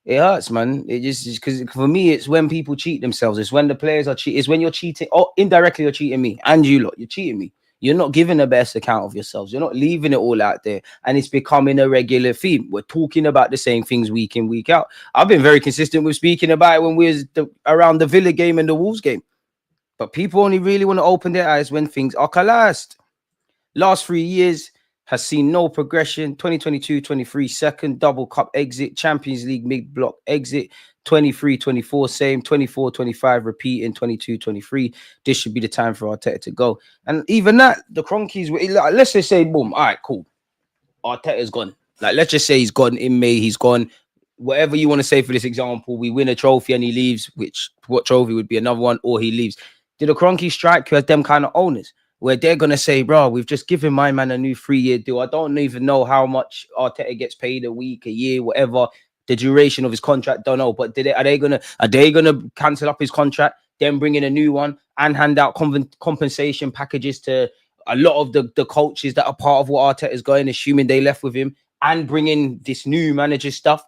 it hurts, man. It just because for me, it's when people cheat themselves. It's when the players are cheating. It's when you're cheating, or indirectly you're cheating me and you lot. You're cheating me. You're not giving the best account of yourselves. You're not leaving it all out there. And it's becoming a regular theme. We're talking about the same things week in, week out. I've been very consistent with speaking about it when we was around the Villa game and the Wolves game. But people only really want to open their eyes when things are collapsed. Last 3 years has seen no progression. 2022-23 second, double cup exit, Champions League mid-block exit, 23-24 same, 24-25 repeating, 22-23. This should be the time for Arteta to go. And even that, the Cronkies, let's just say, boom, all right, cool. Arteta's gone. Like, let's just say he's gone in May, he's gone. Whatever you want to say for this example, we win a trophy and he leaves, which what trophy would be another one, or he leaves. Did the Cronkies strike you as them kind of owners? Where they're going to say, bro, we've just given my man a new 3-year deal. I don't even know how much Arteta gets paid a week, a year, whatever, the duration of his contract, don't know. But are they going to cancel up his contract, then bring in a new one and hand out compensation packages to a lot of the coaches that are part of what Arteta is going, assuming they left with him, and bring in this new manager stuff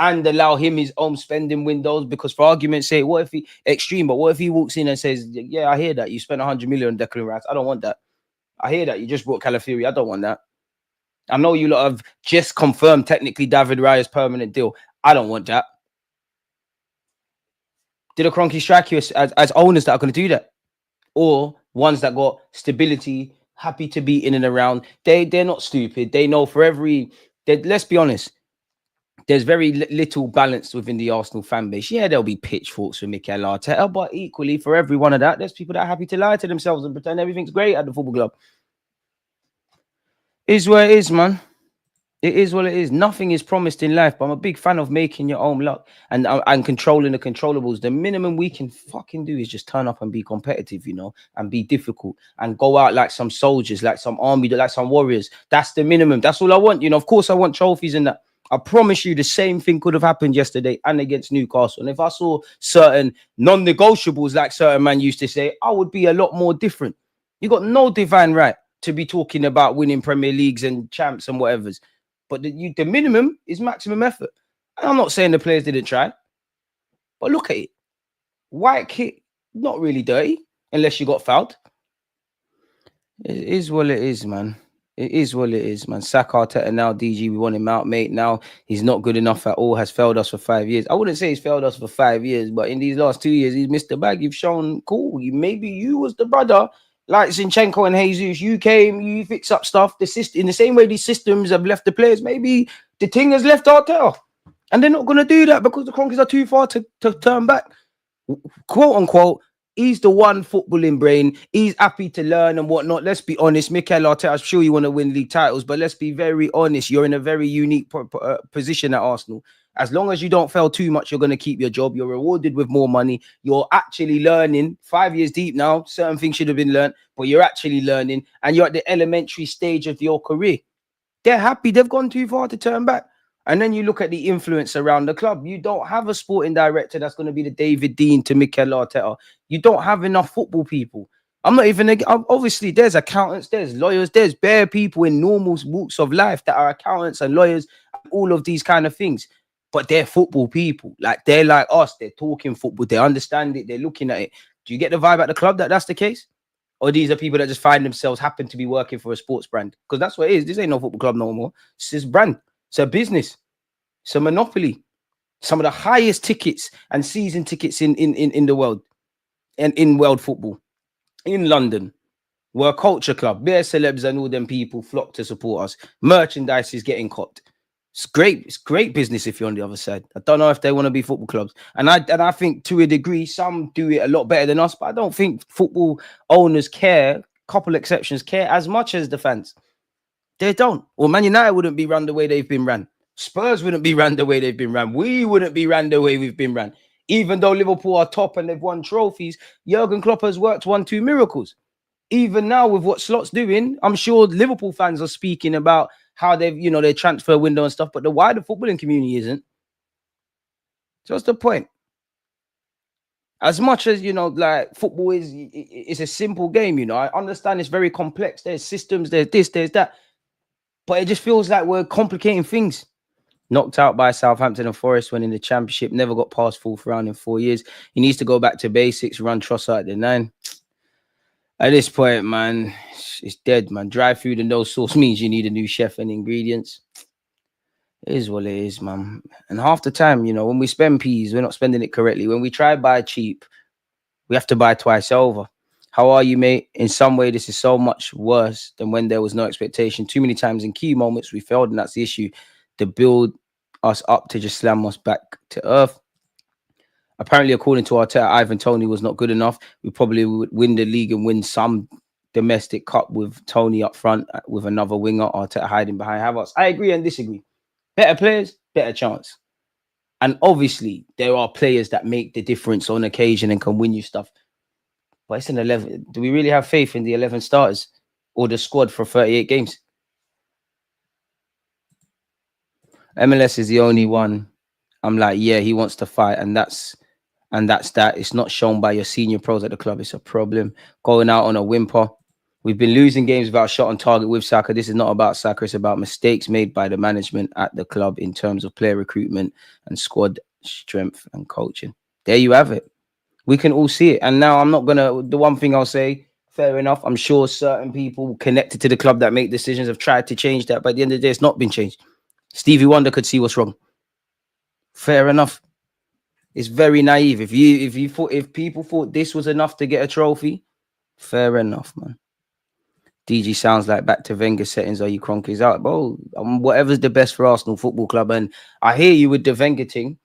and allow him his own spending windows? Because for argument's sake, what if he extreme, but what if he walks in and says, yeah, I hear that you spent 100 million on Declan Rice. I don't want that. I hear that you just brought Calafiori. I don't want that. I know you lot have just confirmed technically David Raya's permanent deal. I don't want that. Did a Cronky strike you as owners that are going to do that? Or ones that got stability, happy to be in and around? They're not stupid. They know for every... Let's be honest. There's very little balance within the Arsenal fan base. Yeah, there'll be pitchforks for Mikel Arteta, but equally for every one of that, there's people that are happy to lie to themselves and pretend everything's great at the football club. Is where it is, man. It is what it is. Nothing is promised in life, but I'm a big fan of making your own luck and controlling the controllables. The minimum we can fucking do is just turn up and be competitive, you know, and be difficult and go out like some soldiers, like some army, like some warriors. That's the minimum. That's all I want. You know, of course I want trophies and that. I promise you the same thing could have happened yesterday and against Newcastle. And if I saw certain non-negotiables, like certain man used to say, I would be a lot more different. You got no divine right to be talking about winning Premier Leagues and champs and whatevers. But the minimum is maximum effort. And I'm not saying the players didn't try. But look at it. White kit, not really dirty, unless you got fouled. It is what it is, man. It is what it is, man. Sack Arteta now, DG. We want him out, mate. Now he's not good enough at all. Has failed us for 5 years. I wouldn't say he's failed us for 5 years, but in these last 2 years, he's missed the bag. You've shown cool. Maybe you was the brother like Zinchenko and Jesus. You came, you fix up stuff. The system, in the same way these systems have left the players, maybe the thing has left Arteta, and they're not going to do that because the Cronkies are too far to turn back. Quote unquote. He's the one footballing brain. He's happy to learn and whatnot. Let's be honest. Mikel Arteta, I'm sure you want to win league titles, but let's be very honest. You're in a very unique position at Arsenal. As long as you don't fail too much, you're going to keep your job. You're rewarded with more money. You're actually learning. 5 years deep now. Certain things should have been learned, but you're actually learning. And you're at the elementary stage of your career. They're happy. They've gone too far to turn back. And then you look at the influence around the club. You don't have a sporting director that's going to be the David Dean to Mikel Arteta. You don't have enough football people. I'm not even... Obviously, there's accountants, there's lawyers, there's bare people in normal walks of life that are accountants and lawyers, and all of these kind of things. But they're football people. Like, they're like us. They're talking football. They understand it. They're looking at it. Do you get the vibe at the club that that's the case? Or these are people that just find themselves happen to be working for a sports brand? Because that's what it is. This ain't no football club no more. It's this brand. It's a business. It's a monopoly. Some of the highest tickets and season tickets in the world and in world football. In London, we're a culture club. Bare celebs and all them people flock to support us. Merchandise is getting copped. It's great. It's great business if you're on the other side. I don't know if they want to be football clubs. And I think to a degree, some do it a lot better than us, but I don't think football owners care, couple exceptions, care as much as the fans. They don't. Or Man United wouldn't be run the way they've been ran. Spurs wouldn't be ran the way they've been ran. We wouldn't be ran the way we've been ran. Even though Liverpool are top and they've won trophies, Jurgen Klopp has worked 1-2 miracles. Even now with what Slot's doing, I'm sure Liverpool fans are speaking about how they've, their transfer window and stuff, but the wider footballing community isn't. Just the point. As much as, like football is a simple game, I understand it's very complex. There's systems, there's this, there's that. But it just feels like we're complicating things. Knocked out by Southampton and Forest when in the Championship, never got past fourth round in 4 years. He needs to go back to basics, run Trossard at the 9. At this point, man, it's dead, man. Dry food and no sauce means you need a new chef and ingredients. It is what it is, man. And half the time, when we spend peas, we're not spending it correctly. When we try buy cheap, we have to buy twice over. How are you, mate? In some way, this is so much worse than when there was no expectation. Too many times in key moments, we failed, and that's the issue. To build us up to just slam us back to earth. Apparently, according to Arta, Ivan Toney was not good enough. We probably would win the league and win some domestic cup with Toney up front with another winger, Arta hiding behind Havertz. I agree and disagree. Better players, better chance. And obviously, there are players that make the difference on occasion and can win you stuff. But it's an 11. Do we really have faith in the 11 starters or the squad for 38 games? MLS is the only one. I'm like, yeah, he wants to fight, and that's that. It's not shown by your senior pros at the club. It's a problem. Going out on a whimper. We've been losing games without shot on target with Saka. This is not about Saka. It's about mistakes made by the management at the club in terms of player recruitment and squad strength and coaching. There you have it. We can all see it. And now I'm not going to... The one thing I'll say, fair enough, I'm sure certain people connected to the club that make decisions have tried to change that. But at the end of the day, it's not been changed. Stevie Wonder could see what's wrong. Fair enough. It's very naive. If people thought this was enough to get a trophy, fair enough, man. DG sounds like back to Wenger settings. Are you cronkies out, bro? Whatever's the best for Arsenal Football Club. And I hear you with the Wenger thing,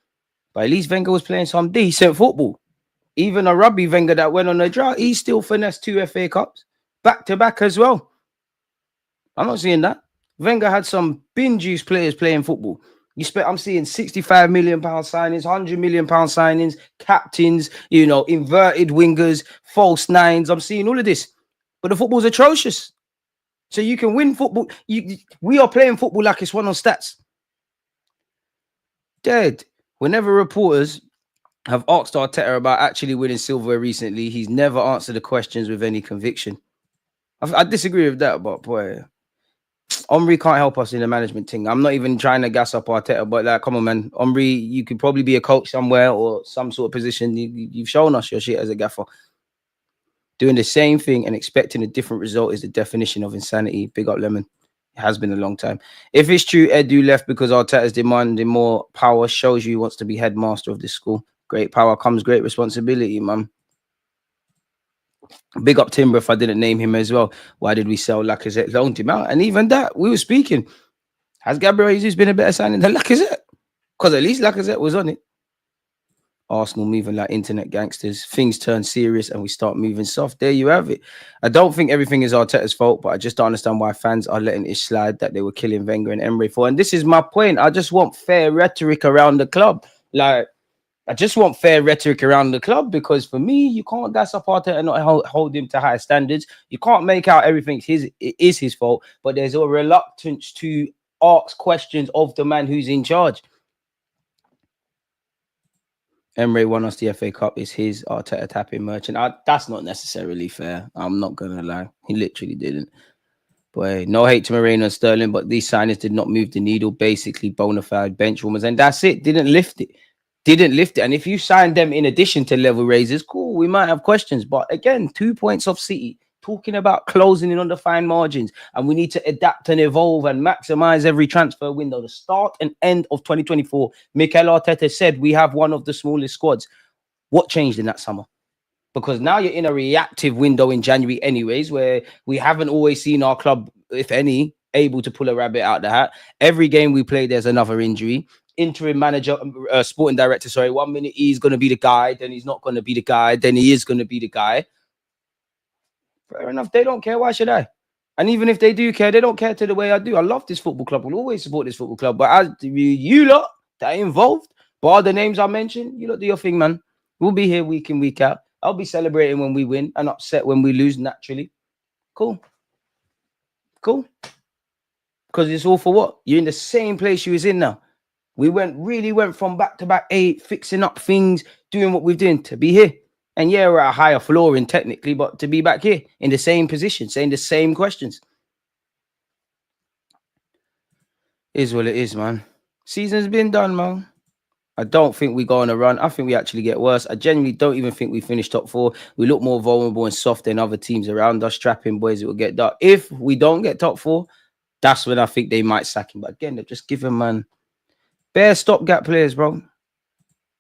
but at least Wenger was playing some decent football. Even a rugby Wenger that went on a drought, he still finessed 2 FA Cups back to back as well. I'm not seeing that. Wenger had some bin juice players playing football. I'm seeing £65 million signings, £100 million signings, captains, inverted wingers, false nines. I'm seeing all of this. But the football's atrocious. So you can win football. We are playing football like it's one on stats. Dead. Whenever reporters have asked Arteta about actually winning silverware recently, he's never answered the questions with any conviction. I disagree with that, but boy, Omri can't help us in the management thing. I'm not even trying to gas up Arteta, but like, come on, man. Omri, you could probably be a coach somewhere or some sort of position. You've shown us your shit as a gaffer. Doing the same thing and expecting a different result is the definition of insanity. Big up, Lemon. It has been a long time. If it's true, Edu left because Arteta's demanding more power, shows you he wants to be headmaster of this school. Great power comes great responsibility, man. Big up Timber if I didn't name him as well. Why did we sell Lacazette? Loaned him out. And even that, we were speaking. Has Gabriel Jesus been a better signing than Lacazette? Because at least Lacazette was on it. Arsenal moving like internet gangsters. Things turn serious and we start moving soft. There you have it. I don't think everything is Arteta's fault, but I just don't understand why fans are letting it slide that they were killing Wenger and Emery for. And this is my point. I just want fair rhetoric around the club. Like, I just want fair rhetoric around the club because for me, you can't gas up Arteta and not hold him to higher standards. You can't make out everything is his fault, but there's a reluctance to ask questions of the man who's in charge. Emery won us the FA Cup. Is his Arteta tapping merchant? That's not necessarily fair. I'm not going to lie. He literally didn't. But no hate to Moreno and Sterling, but these signings did not move the needle. Basically, bona fide bench warmers. And that's it. Didn't lift it. And if you signed them in addition to level raisers, cool, we might have questions. But again, 2 points off City, talking about closing in on the fine margins. And we need to adapt and evolve and maximize every transfer window. The start and end of 2024, Mikel Arteta said we have one of the smallest squads. What changed in that summer? Because now you're in a reactive window in January anyways, where we haven't always seen our club, if any, able to pull a rabbit out the hat. Every game we play, there's another injury. Interim manager, sporting director, sorry, 1 minute he's going to be the guy, then he's not going to be the guy, then he is going to be the guy. Fair enough. They don't care. Why should I? And even if they do care, they don't care to the way I do. I love this football club. We'll always support this football club. But as you lot that are involved, But all the names I mentioned, you lot do your thing, man. We'll be here week in, week out. I'll be celebrating when we win and upset when we lose naturally. Cool. Cool. Because it's all for what? You're in the same place you was in now. We really went from back-to-back 8, fixing up things, doing what we're doing to be here. And yeah, we're at a higher flooring technically, but to be back here in the same position, saying the same questions. Is what it is, man. Season's been done, man. I don't think we go on a run. I think we actually get worse. I genuinely don't even think we finish top 4. We look more vulnerable and soft than other teams around us. Strapping boys, it will get dark. If we don't get top 4, that's when I think they might sack him. But again, they're just giving, man, bare stopgap players, bro.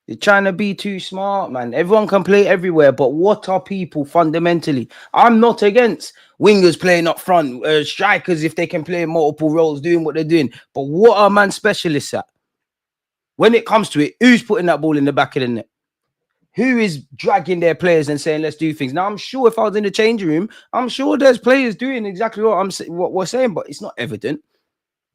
They're trying to be too smart, man. Everyone can play everywhere, but what are people fundamentally? I'm not against wingers playing up front, strikers if they can play multiple roles, doing what they're doing. But what are man specialists at? When it comes to it, who's putting that ball in the back of the net? Who is dragging their players and saying, let's do things? Now, I'm sure if I was in the changing room, I'm sure there's players doing exactly what we're saying, but it's not evident.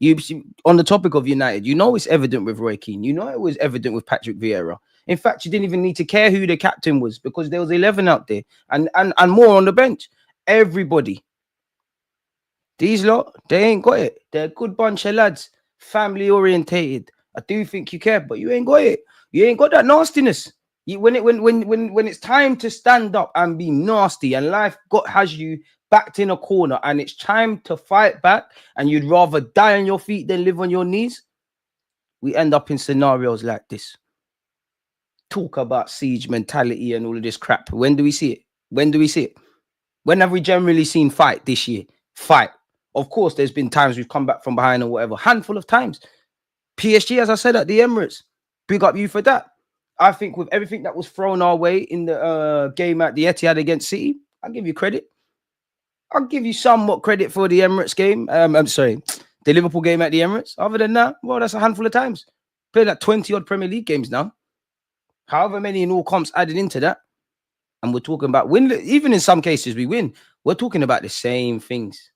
You on the topic of United, you know it's evident with Roy Keane. You know it was evident with Patrick Vieira. In fact, you didn't even need to care who the captain was because there was 11 out there and more on the bench. Everybody. These lot, they ain't got it. They're a good bunch of lads, family orientated. I do think you care, but you ain't got it. You ain't got that nastiness. When it's time to stand up and be nasty, and life has you backed in a corner, and it's time to fight back, and you'd rather die on your feet than live on your knees, we end up in scenarios like this. Talk about siege mentality and all of this crap. When do we see it? When do we see it? When have we generally seen fight this year? Fight. Of course, there's been times we've come back from behind or whatever. Handful of times. PSG, as I said, at the Emirates. Big up you for that. I think with everything that was thrown our way in the game at the Etihad against City, I'll give you credit. I'll give you somewhat credit for the Emirates game. I'm sorry, the Liverpool game at the Emirates. Other than that, well, that's a handful of times. Played like 20-odd Premier League games now. However many in all comps added into that. And we're talking about win. Even in some cases we win. We're talking about the same things.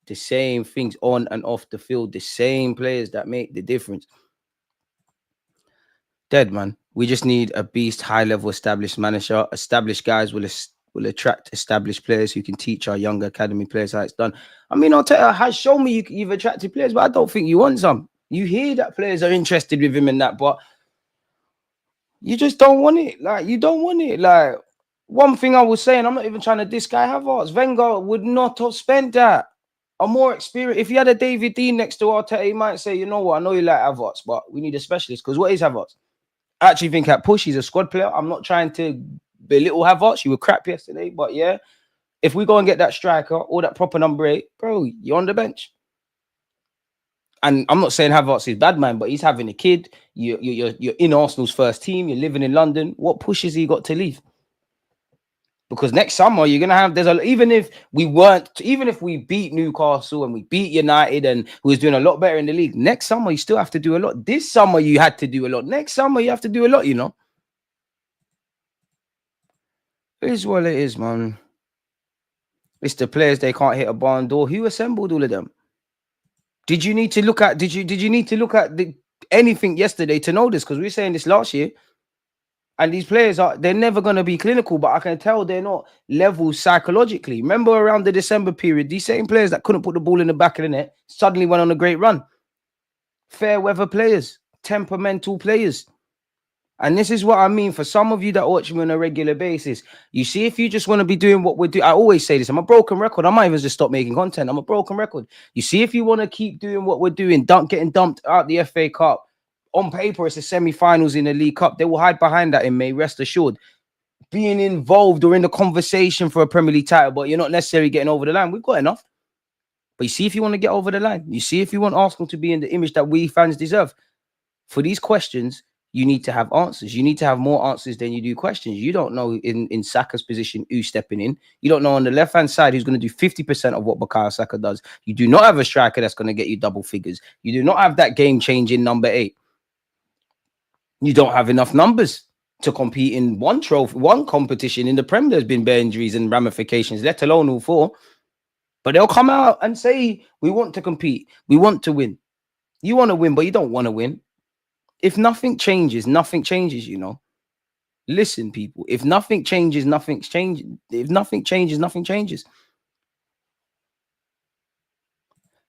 The same things on and off the field. The same players that make the difference. Dead, man. We just need a beast, high-level established manager. Established guys will attract established players who can teach our younger academy players how it's done. I mean, Arteta has shown me you've attracted players, but I don't think you want some. You hear that players are interested with him in that, but you just don't want it. Like, you don't want it. Like, one thing I was saying, I'm not even trying to diss Guy Havertz. Wenger would not have spent that. A more experience. If you had a David Dean next to Arteta, he might say, you know what, I know you like Havertz, but we need a specialist. Because what is Havertz? I actually think at push, he's a squad player. I'm not trying to belittle Havertz. You were crap yesterday, but yeah, if we go and get that striker or that proper number 8, bro, you're on the bench. And I'm not saying Havertz is bad, man, but he's having a kid. You're in Arsenal's first team. You're living in London. What push has he got to leave? Because next summer you're gonna have even if we beat Newcastle and we beat United and who was doing a lot better in the league, next summer you still have to do a lot. This summer you had to do a lot. Next summer you have to do a lot, you know. It is what it is, man. It's the players, they can't hit a barn door. Who assembled all of them? Did you need to look at anything yesterday to know this? Because we were saying this last year. And these players they're never going to be clinical, but I can tell they're not level psychologically. Remember around the December period, these same players that couldn't put the ball in the back of the net suddenly went on a great run. Fair weather players, temperamental players. And this is what I mean for some of you that watch me on a regular basis. You see, if you just want to be doing what we're doing, I always say this, I'm a broken record. I might even just stop making content. I'm a broken record. You see, if you want to keep doing what we're doing, getting dumped out the FA Cup, on paper, it's the semi-finals in the League Cup. They will hide behind that in May, rest assured. Being involved or in the conversation for a Premier League title, but you're not necessarily getting over the line. We've got enough. But you see if you want to get over the line. You see if you want Arsenal to be in the image that we fans deserve. For these questions, you need to have answers. You need to have more answers than you do questions. You don't know in Saka's position who's stepping in. You don't know on the left-hand side who's going to do 50% of what Bukayo Saka does. You do not have a striker that's going to get you double figures. You do not have that game-changing number 8. You don't have enough numbers to compete in one competition in the Prem. There's been bare injuries and ramifications, let alone all 4. But they'll come out and say, we want to compete. We want to win. You want to win, but you don't want to win. If nothing changes, nothing changes, you know. Listen, people, if nothing changes, nothing's changing. If nothing changes, nothing changes.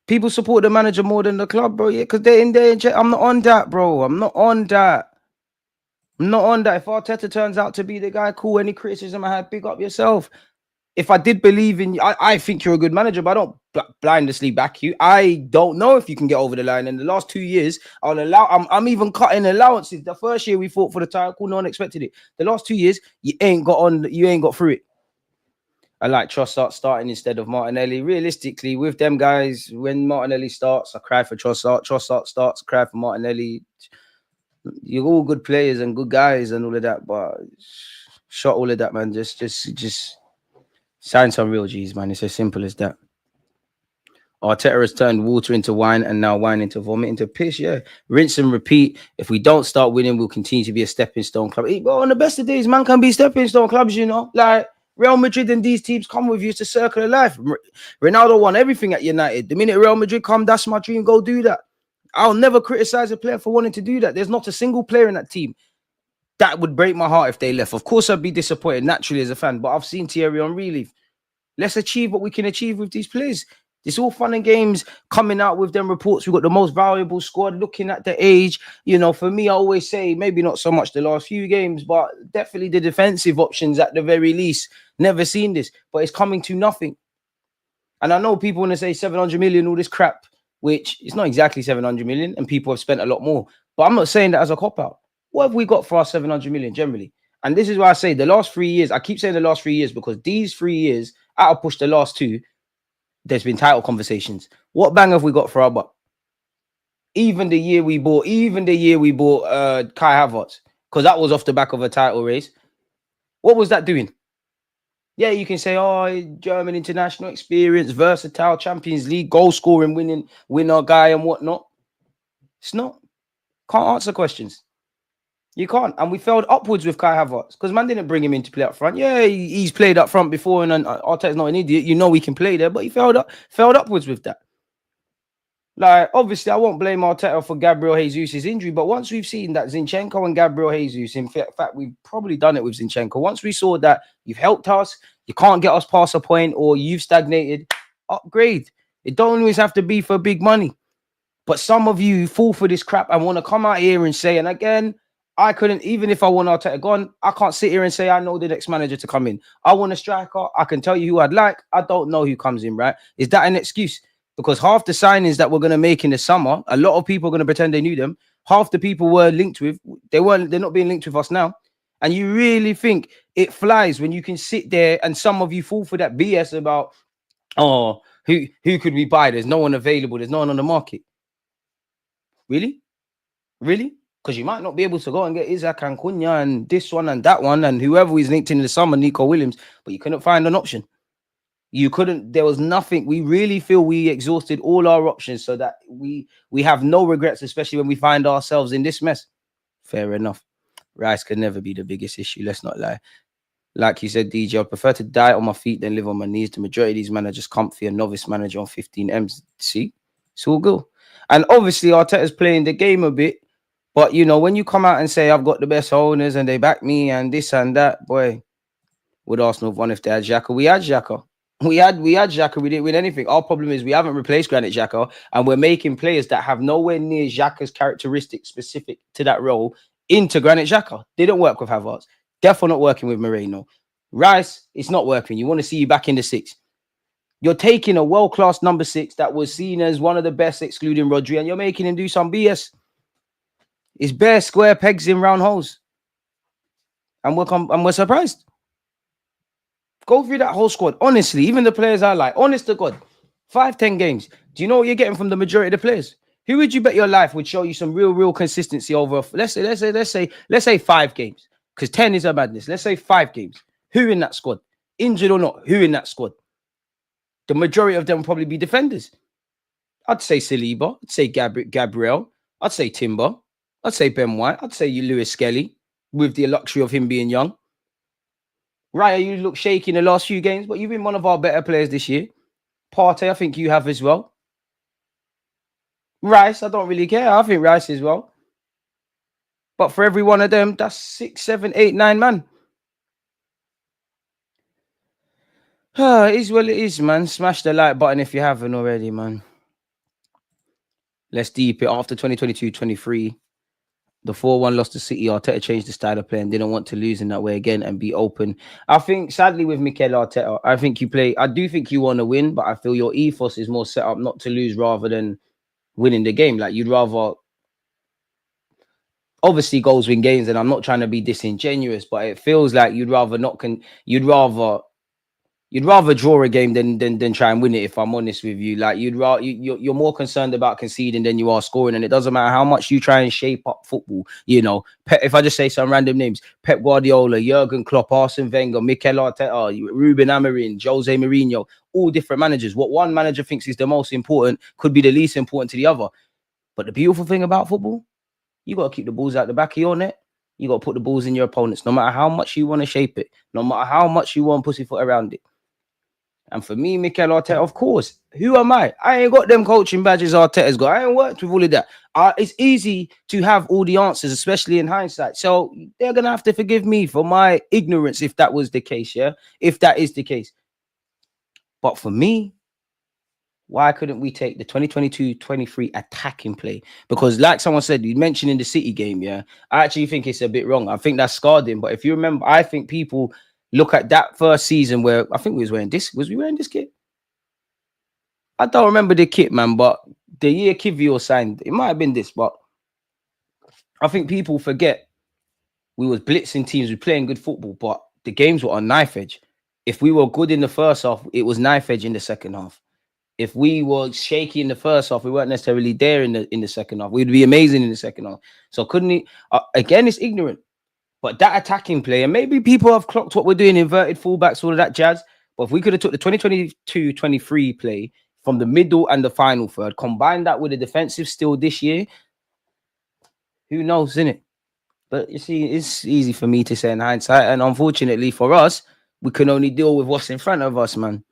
People support the manager more than the club, bro. Yeah, because they're in there. I'm not on that, bro. I'm not on that. I'm not on that. If Arteta turns out to be the guy, cool. Any criticism I had, big up yourself. If I did believe in you, I think you're a good manager, but I don't blindly back you. I don't know if you can get over the line. In the last 2 years, I'm even cutting allowances. The first year we fought for the title, no one expected it. The last 2 years, you ain't got through it. I like Trossard starting instead of Martinelli. Realistically, with them guys, when Martinelli starts, I cry for Trossard. Trossard starts, I cry for Martinelli. You're all good players and good guys and all of that, but shot all of that, man. Just sign some real G's, man. It's as simple as that. Arteta has turned water into wine and now wine into vomit, into piss. Yeah, rinse and repeat. If we don't start winning, we'll continue to be a stepping stone club. But on the best of days, man, can be stepping stone clubs, you know. Like Real Madrid and these teams come with you. It's a circle of life. Ronaldo won everything at United. The minute Real Madrid come, that's my dream. Go do that. I'll never criticize a player for wanting to do that. There's not a single player in that team that would break my heart if they left. Of course, I'd be disappointed naturally as a fan, but I've seen Thierry Henry leave. Let's achieve what we can achieve with these players. It's all fun and games coming out with them reports. We've got the most valuable squad, looking at the age. You know, for me, I always say maybe not so much the last few games, but definitely the defensive options at the very least. Never seen this, but it's coming to nothing. And I know people want to say 700 million, all this crap, which is not exactly 700 million, and people have spent a lot more. But I'm not saying that as a cop-out. What have we got for our 700 million generally? And this is why I say the last 3 years, I keep saying the last 3 years because these 3 years, out of push the last two, there's been title conversations. What bang have we got for our buck? Even the year we bought Kai Havertz, because that was off the back of a title race. What was that doing? Yeah, you can say, oh, German international experience, versatile, Champions League, goal scoring, winner guy and whatnot. It's not. Can't answer questions. You can't. And we failed upwards with Kai Havertz because man didn't bring him in to play up front. Yeah, he's played up front before, and Arteta's not an idiot. You know he can play there, but he failed upwards with that. Like, obviously, I won't blame Arteta for Gabriel Jesus' injury, but once we've seen that Zinchenko and Gabriel Jesus, in fact, we've probably done it with Zinchenko. Once we saw that you've helped us, you can't get us past a point, or you've stagnated, upgrade. It don't always have to be for big money. But some of you fall for this crap and want to come out here and say, and again, I couldn't, even if I want Arteta gone, I can't sit here and say I know the next manager to come in. I want a striker. I can tell you who I'd like. I don't know who comes in, right? Is that an excuse? Because half the signings that we're going to make in the summer, a lot of people are going to pretend they knew them. Half the people were linked with, they're not being linked with us now. And you really think it flies when you can sit there and some of you fall for that BS about, oh, who could we buy? There's no one available. There's no one on the market. Really? Really? Because you might not be able to go and get Isaac and Cunha and this one and that one and whoever is linked in the summer, Nico Williams, but you couldn't find an option. You couldn't, there was nothing. We really feel we exhausted all our options so that we have no regrets, especially when we find ourselves in this mess. Fair enough. Rice could never be the biggest issue. Let's not lie. Like you said, DJ, I'd prefer to die on my feet than live on my knees. The majority of these men are just comfy, a novice manager on 15 M's. See? It's all good. And obviously, Arteta's playing the game a bit. But, you know, when you come out and say, I've got the best owners and they back me and this and that, boy, would Arsenal have won if they had Xhaka? We had Xhaka. We had Xhaka. We didn't win anything. Our problem is we haven't replaced Granit Xhaka and we're making players that have nowhere near Xhaka's characteristics specific to that role into Granit Xhaka. Didn't work with Havertz. Definitely not working with Moreno. Rice, it's not working. You want to see you back in the six. You're taking a world-class number 6 that was seen as one of the best, excluding Rodri, and you're making him do some BS. It's bare square pegs in round holes. And we're surprised. Go through that whole squad. Honestly, even the players I like, honest to God, 5-10 games. Do you know what you're getting from the majority of the players? Who would you bet your life would show you some real consistency over, let's say 5 games? Because 10 is a madness. Let's say 5 games. Who in that squad? Injured or not, who in that squad? The majority of them will probably be defenders. I'd say Saliba. I'd say Gabriel. I'd say Timber. I'd say Ben White. I'd say you Lewis Skelly, with the luxury of him being young. Raya, you look shaky in the last few games, but you've been one of our better players this year. Partey, I think you have as well. Rice, I don't really care. I think Rice as well. But for every one of them, that's 6, 7, 8, 9 man. It is what it is, man. Smash the like button if you haven't already, man. Let's deep it. After 2022-23, the 4-1 loss to City, Arteta changed the style of play and didn't want to lose in that way again and be open. I think, sadly, with Mikel Arteta, I do think you want to win, but I feel your ethos is more set up not to lose rather than winning the game. Like, you'd rather, obviously goals win games, and I'm not trying to be disingenuous, but it feels like you'd rather draw a game than try and win it. If I'm honest with you, like you're more concerned about conceding than you are scoring, and it doesn't matter how much you try and shape up football. You know, if I just say some random names: Pep Guardiola, Jurgen Klopp, Arsene Wenger, Mikel Arteta, Ruben Amorim, Jose Mourinho, all different managers. What one manager thinks is the most important could be the least important to the other. But the beautiful thing about football, you got to keep the balls out the back of your net. You got to put the balls in your opponents, no matter how much you want to shape it, no matter how much you want pussyfoot around it. And for me, Mikel Arteta, of course, who am I? I ain't got them coaching badges Arteta's got. I ain't worked with all of that. It's easy to have all the answers, especially in hindsight. So they're going to have to forgive me for my ignorance if that was the case, yeah? If that is the case. But for me, why couldn't we take the 2022-23 attacking play? Because like someone said, you mentioned in the City game, yeah, I actually think it's a bit wrong. I think that's scarred him. But if you remember, I think people look at that first season where I think we was wearing this. Was we wearing this kit? I don't remember the kit, man, but the year Kivio signed, it might have been this, but I think people forget we was blitzing teams, we playing good football, but the games were on knife edge. If we were good in the first half, it was knife edge in the second half. If we were shaky in the first half, we weren't necessarily there in the second half. We'd be amazing in the second half. So couldn't he? Again, it's ignorant. But that attacking play, and maybe people have clocked what we're doing, inverted fullbacks, all of that jazz. But if we could have took the 2022-23 play from the middle and the final third, combined that with the defensive still this year, who knows, innit? But you see, it's easy for me to say in hindsight. And unfortunately for us, we can only deal with what's in front of us, man.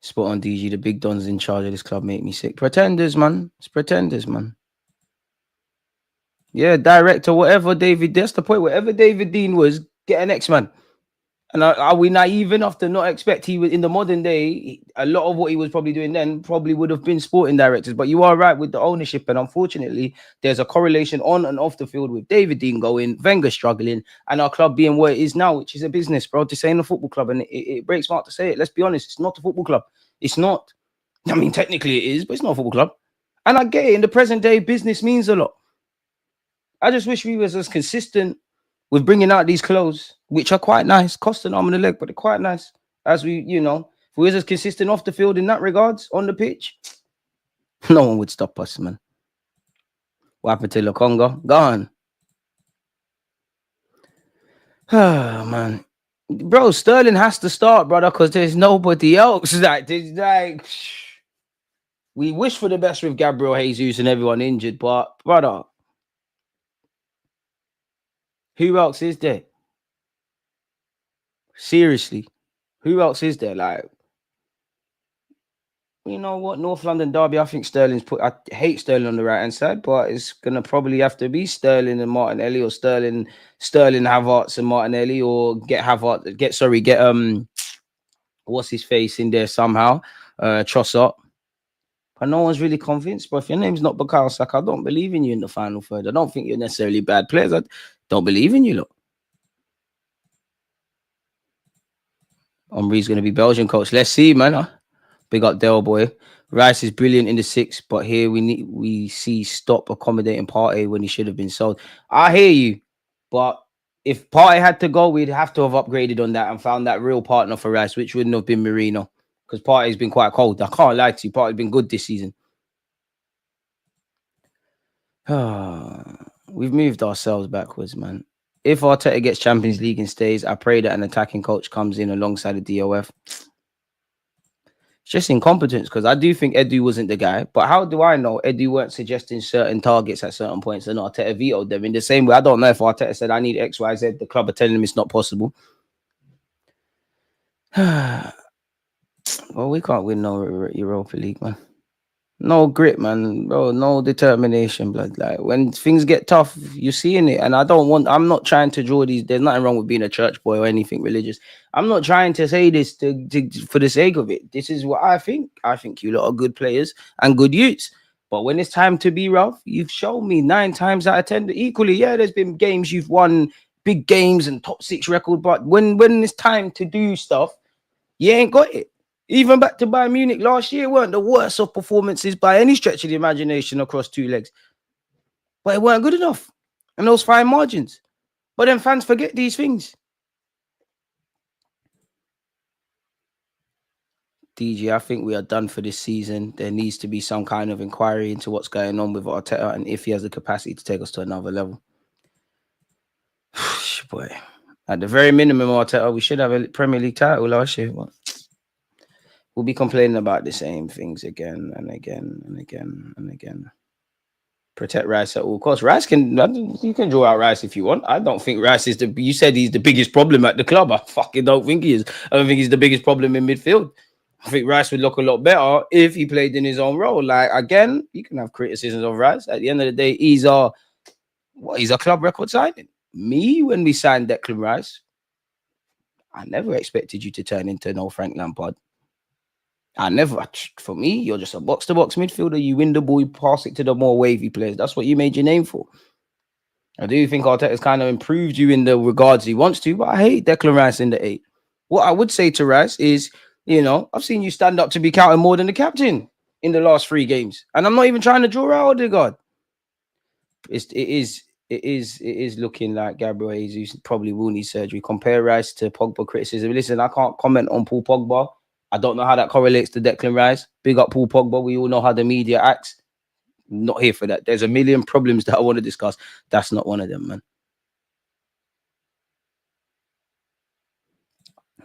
Spot on, DG. The big dons in charge of this club make me sick. Pretenders, man. It's pretenders, man. Yeah, director, whatever David. That's the point. Whatever David Dean was, get an X-Man. And are we naive enough to not expect he was in the modern day? A lot of what he was probably doing then probably would have been sporting directors. But you are right with the ownership, and unfortunately, there's a correlation on and off the field with David Dean going, Wenger struggling, and our club being where it is now, which is a business, bro. This ain't a football club, and it breaks my heart to say it. Let's be honest, it's not a football club. It's not. I mean, technically it is, but it's not a football club. And I get it. In the present day, business means a lot. I just wish we was as consistent with bringing out these clothes, which are quite nice, cost an arm and a leg, but they're quite nice. As we, if we was as consistent off the field in that regards, on the pitch, no one would stop us, man. What happened to Lokonga? Gone. Oh, man. Bro, Sterling has to start, brother, because there's nobody else. We wish for the best with Gabriel Jesus and everyone injured, but, brother, who else is there? Seriously, who else is there? Like, you know what? North London derby, I think Sterling's I hate Sterling on the right hand side, but it's gonna probably have to be Sterling and Martinelli, or Sterling Havertz and Martinelli, or get what's his face in there somehow, Trossard. But no one's really convinced, bro. If your name's not Bukayo Saka, I don't believe in you in the final third. I don't think you're necessarily bad players. I don't believe in you, look. Omri's going to be Belgian coach. Let's see, man. Big up Del boy. Rice is brilliant in the 6, but here we see stop accommodating Partey when he should have been sold. I hear you, but if Partey had to go, we'd have to have upgraded on that and found that real partner for Rice, which wouldn't have been Merino, because Partey's been quite cold. I can't lie to you. Partey's been good this season. We've moved ourselves backwards, man. If Arteta gets Champions League and stays, I pray that an attacking coach comes in alongside the DOF. It's just incompetence, because I do think Edu wasn't the guy. But how do I know Edu weren't suggesting certain targets at certain points and Arteta vetoed them? In the same way, I don't know if Arteta said, I need X, Y, Z. The club are telling him it's not possible. Well, we can't win no Europa League, man. No grit, man. Bro, no determination, blood. Like when things get tough, you're seeing it. And I'm not trying to draw these. There's nothing wrong with being a church boy or anything religious. I'm not trying to say this for the sake of it. This is what I think. I think you lot are good players and good youths. But when it's time to be rough, you've shown me 9 times out of 10 that equally, yeah, there's been games you've won big games and top 6 record. But when it's time to do stuff, you ain't got it. Even back to Bayern Munich last year weren't the worst of performances by any stretch of the imagination across 2 legs. But it weren't good enough. And those fine margins. But then fans forget these things. DG, I think we are done for this season. There needs to be some kind of inquiry into what's going on with Arteta and if he has the capacity to take us to another level. Boy, at the very minimum, Arteta, we should have a Premier League title last year. We'll be complaining about the same things again and again and again and again. Protect Rice at all costs. You can draw out Rice if you want. I don't think Rice is you said he's the biggest problem at the club. I fucking don't think he is. I don't think he's the biggest problem in midfield. I think Rice would look a lot better if he played in his own role. Like, again, you can have criticisms of Rice. At the end of the day, he's a club record signing. Me, when we signed Declan Rice, I never expected you to turn into no Frank Lampard. For me, you're just a box-to-box midfielder. You win the ball, you pass it to the more wavy players. That's what you made your name for. I do think Arteta's kind of improved you in the regards he wants to, but I hate Declan Rice in the 8. What I would say to Rice is, I've seen you stand up to be counted more than the captain in the last 3 games. And I'm not even trying to draw out Odegaard. It is looking like Gabriel Jesus probably will need surgery. Compare Rice to Pogba criticism. Listen, I can't comment on Paul Pogba. I don't know how that correlates to Declan Rice. Big up Paul Pogba. We all know how the media acts. Not here for that. There's a million problems that I want to discuss. That's not one of them, man.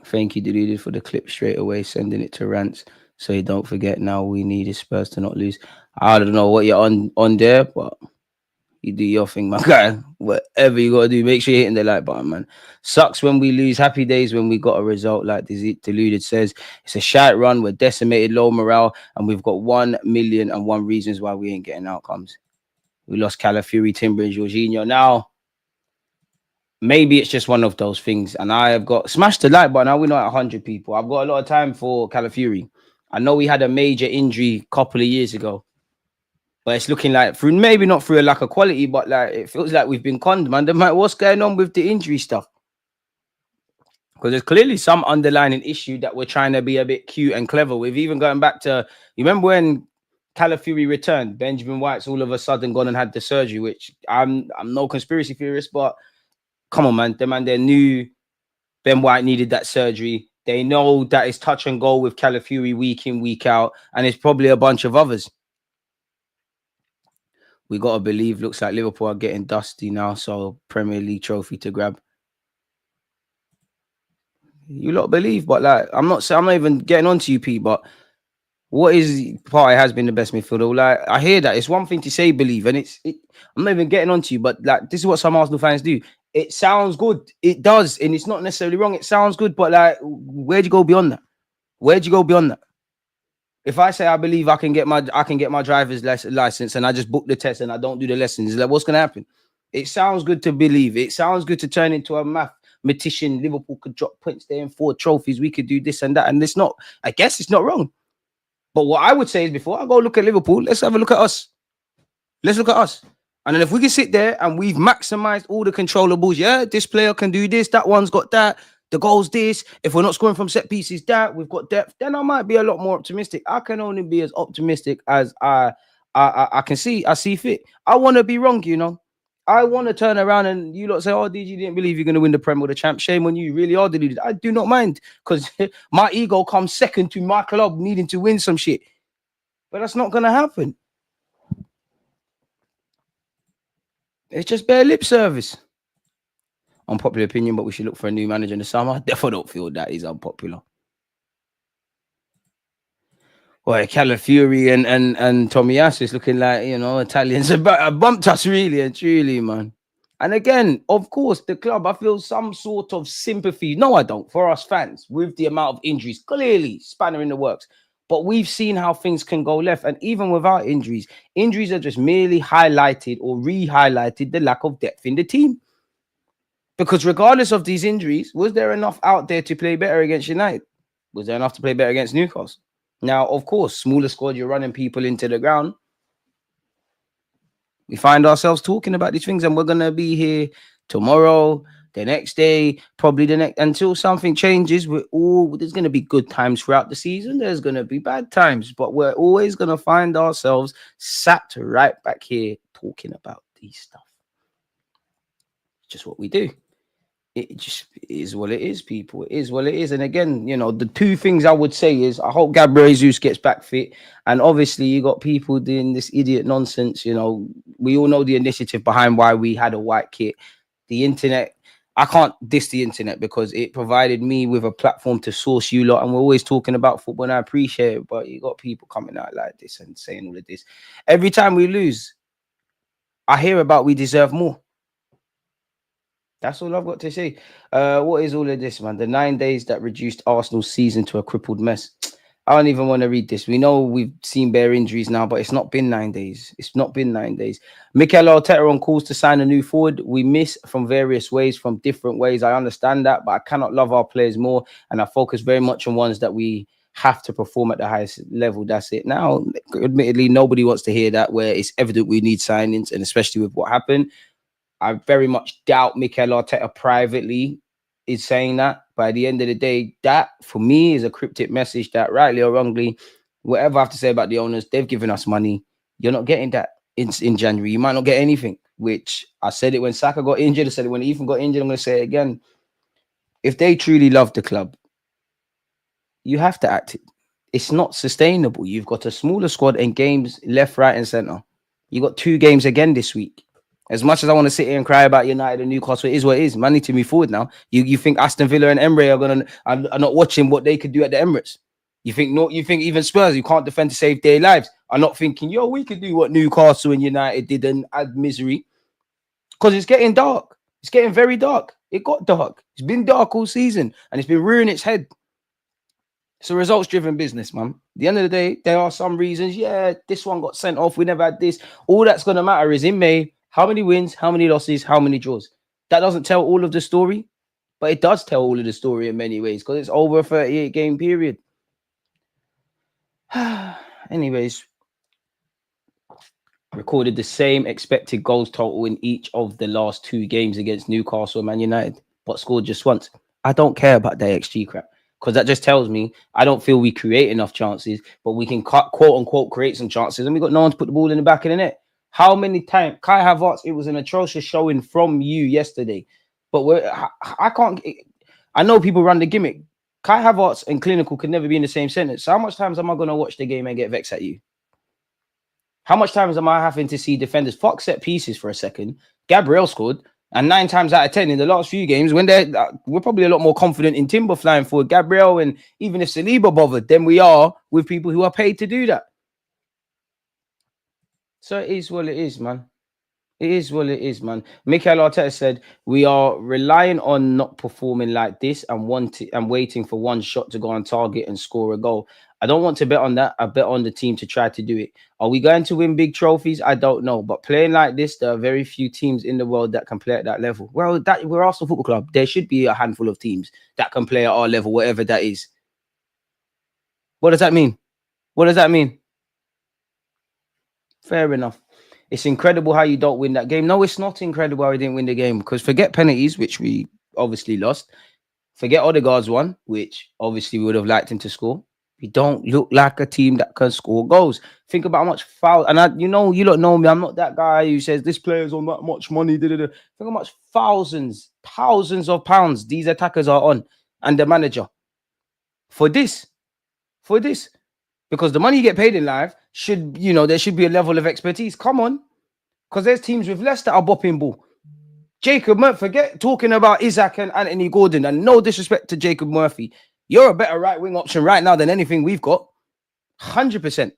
Thank you, Deluded, for the clip straight away, sending it to Rants so you don't forget. Now we need is Spurs to not lose. I don't know what you're on there, but you do your thing, my guy. Whatever you got to do, make sure you're hitting the like button, man. Sucks when we lose. Happy days when we got a result like Deluded says. It's a shite run. We're decimated, low morale, and we've got 1,000,001 reasons why we ain't getting outcomes. We lost Calafiori, Timber, and Jorginho. Now, maybe it's just one of those things. And I have got smashed the like button. Now we're not at 100 people. I've got a lot of time for Calafiori. I know he had a major injury a couple of years ago. But it's looking like maybe not through a lack of quality, but like it feels like we've been conned, man. What's going on with the injury stuff? Because there's clearly some underlying issue that we're trying to be a bit cute and clever with. Even going back to, you remember when Calafiori returned, Benjamin White's all of a sudden gone and had the surgery, which I'm no conspiracy theorist, but come on, man. They knew Ben White needed that surgery. They know that it's touch and go with Calafiori week in, week out, and it's probably a bunch of others. We got to believe. Looks like Liverpool are getting dusty now, so Premier League trophy to grab. You lot believe, but like I'm not even getting on to you, Pete, but what is Partey has been the best midfielder? Like I hear that. It's one thing to say believe, and I'm not even getting on to you, but like this is what some Arsenal fans do. It sounds good. It does, and it's not necessarily wrong. It sounds good, but like where'd you go beyond that? Where'd you go beyond that? If I say I believe I can get my driver's license and I just book the test and I don't do the lessons, like what's gonna happen? It sounds good to believe. It sounds good to turn into a mathematician. Liverpool could drop points there and 4 trophies. We could do this and that, and it's not. I guess it's not wrong. But what I would say is before I go look at Liverpool, let's have a look at us. Let's look at us. And then if we can sit there and we've maximized all the controllables, yeah, this player can do this, that one's got that. The goal's this. If we're not scoring from set pieces, that we've got depth. Then I might be a lot more optimistic. I can only be as optimistic as I can see. I see fit. I want to be wrong, I want to turn around and you lot say, "Oh, DG didn't believe you're going to win the Premier or the champ." Shame on you. You really are deluded. I do not mind because my ego comes second to my club needing to win some shit. But that's not going to happen. It's just bare lip service. Unpopular opinion, but we should look for a new manager in the summer. Definitely don't feel that is unpopular. Well, Calafiori and Tomiyasu is looking like, Italians bumped us really and truly, man. And again, of course, the club, I feel some sort of sympathy. No, I don't. For us fans, with the amount of injuries, clearly spanner in the works. But we've seen how things can go left. And even without injuries, injuries have just merely highlighted or re-highlighted the lack of depth in the team. Because regardless of these injuries, was there enough out there to play better against United? Was there enough to play better against Newcastle? Now, of course, smaller squad, you're running people into the ground. We find ourselves talking about these things, and we're going to be here tomorrow, the next day, probably the next, until something changes. There's going to be good times throughout the season. There's going to be bad times, but we're always going to find ourselves sat right back here talking about these stuff. Just what we do. It just is what it is, people. It is what it is. And again, the two things I would say is I hope Gabriel Jesus gets back fit. And obviously, you got people doing this idiot nonsense. We all know the initiative behind why we had a white kit. The internet, I can't diss the internet because it provided me with a platform to source you lot. And we're always talking about football, and I appreciate it. But you got people coming out like this and saying all of this. Every time we lose, I hear about we deserve more. That's all I've got to say. What is all of this, man? The 9 days that reduced Arsenal's season to a crippled mess. I don't even want to read this. We know we've seen bare injuries now, but it's not been 9 days. It's not been 9 days. Mikel Arteta on calls to sign a new forward. We miss from various ways, from different ways. I understand that, but I cannot love our players more. And I focus very much on ones that we have to perform at the highest level. That's it. Now, admittedly, nobody wants to hear that, where it's evident we need signings, and especially with what happened. I very much doubt Mikel Arteta privately is saying that. But at the end of the day, that for me is a cryptic message that, rightly or wrongly, whatever I have to say about the owners, they've given us money. You're not getting that in January. You might not get anything, which I said it when Saka got injured. I said it when Ethan got injured. I'm going to say it again. If they truly love the club, you have to act it. It's not sustainable. You've got a smaller squad and games left, right, and centre. You got 2 games again this week. As much as I want to sit here and cry about United and Newcastle, it is what it is. Man, need to move forward now. You think Aston Villa and Emre are not watching what they could do at the Emirates? You think even Spurs, who can't defend to save their lives, are not thinking, we could do what Newcastle and United did and add misery? Because it's getting dark. It's getting very dark. It got dark. It's been dark all season, and it's been rearing its head. It's a results-driven business, man. At the end of the day, there are some reasons. Yeah, this one got sent off. We never had this. All that's going to matter is in May, how many wins, how many losses, how many draws. That doesn't tell all of the story, but it does tell all of the story in many ways because it's over a 38-game period. Anyways, recorded the same expected goals total in each of the last 2 games against Newcastle and Man United, but scored just once. I don't care about the XG crap because that just tells me I don't feel we create enough chances, but we can quote-unquote create some chances, and we got no one to put the ball in the back of the net. How many times, Kai Havertz, it was an atrocious showing from you yesterday. But I know people run the gimmick. Kai Havertz and clinical could never be in the same sentence. So how much times am I going to watch the game and get vexed at you? How much times am I having to see defenders fuck set pieces for a second? Gabriel scored, and 9 times out of 10 in the last few games, when we're probably a lot more confident in Timber flying forward, Gabriel, and even if Saliba bothered, than we are with people who are paid to do that. So it is what it is, man. It is what it is, man. Mikel Arteta said, we are relying on not performing like this and waiting for one shot to go on target and score a goal. I don't want to bet on that. I bet on the team to try to do it. Are we going to win big trophies? I don't know. But playing like this, there are very few teams in the world that can play at that level. Well, we're Arsenal Football Club. There should be a handful of teams that can play at our level, whatever that is. What does that mean? What does that mean? Fair enough. It's incredible how you don't win that game. No, it's not incredible how we didn't win the game, because forget penalties, which we obviously lost. Forget Odegaard's one, which obviously we would have liked him to score. We don't look like a team that can score goals. Think about how much foul. And you lot know me. I'm not that guy who says this player's on that much money. Think how much thousands of pounds these attackers are on, and the manager for this. Because the money you get paid in life should, there should be a level of expertise. Come on. Because there's teams with less that are bopping ball. Jacob Murphy, forget talking about Isaac and Anthony Gordon, and no disrespect to Jacob Murphy. You're a better right wing option right now than anything we've got. 100%.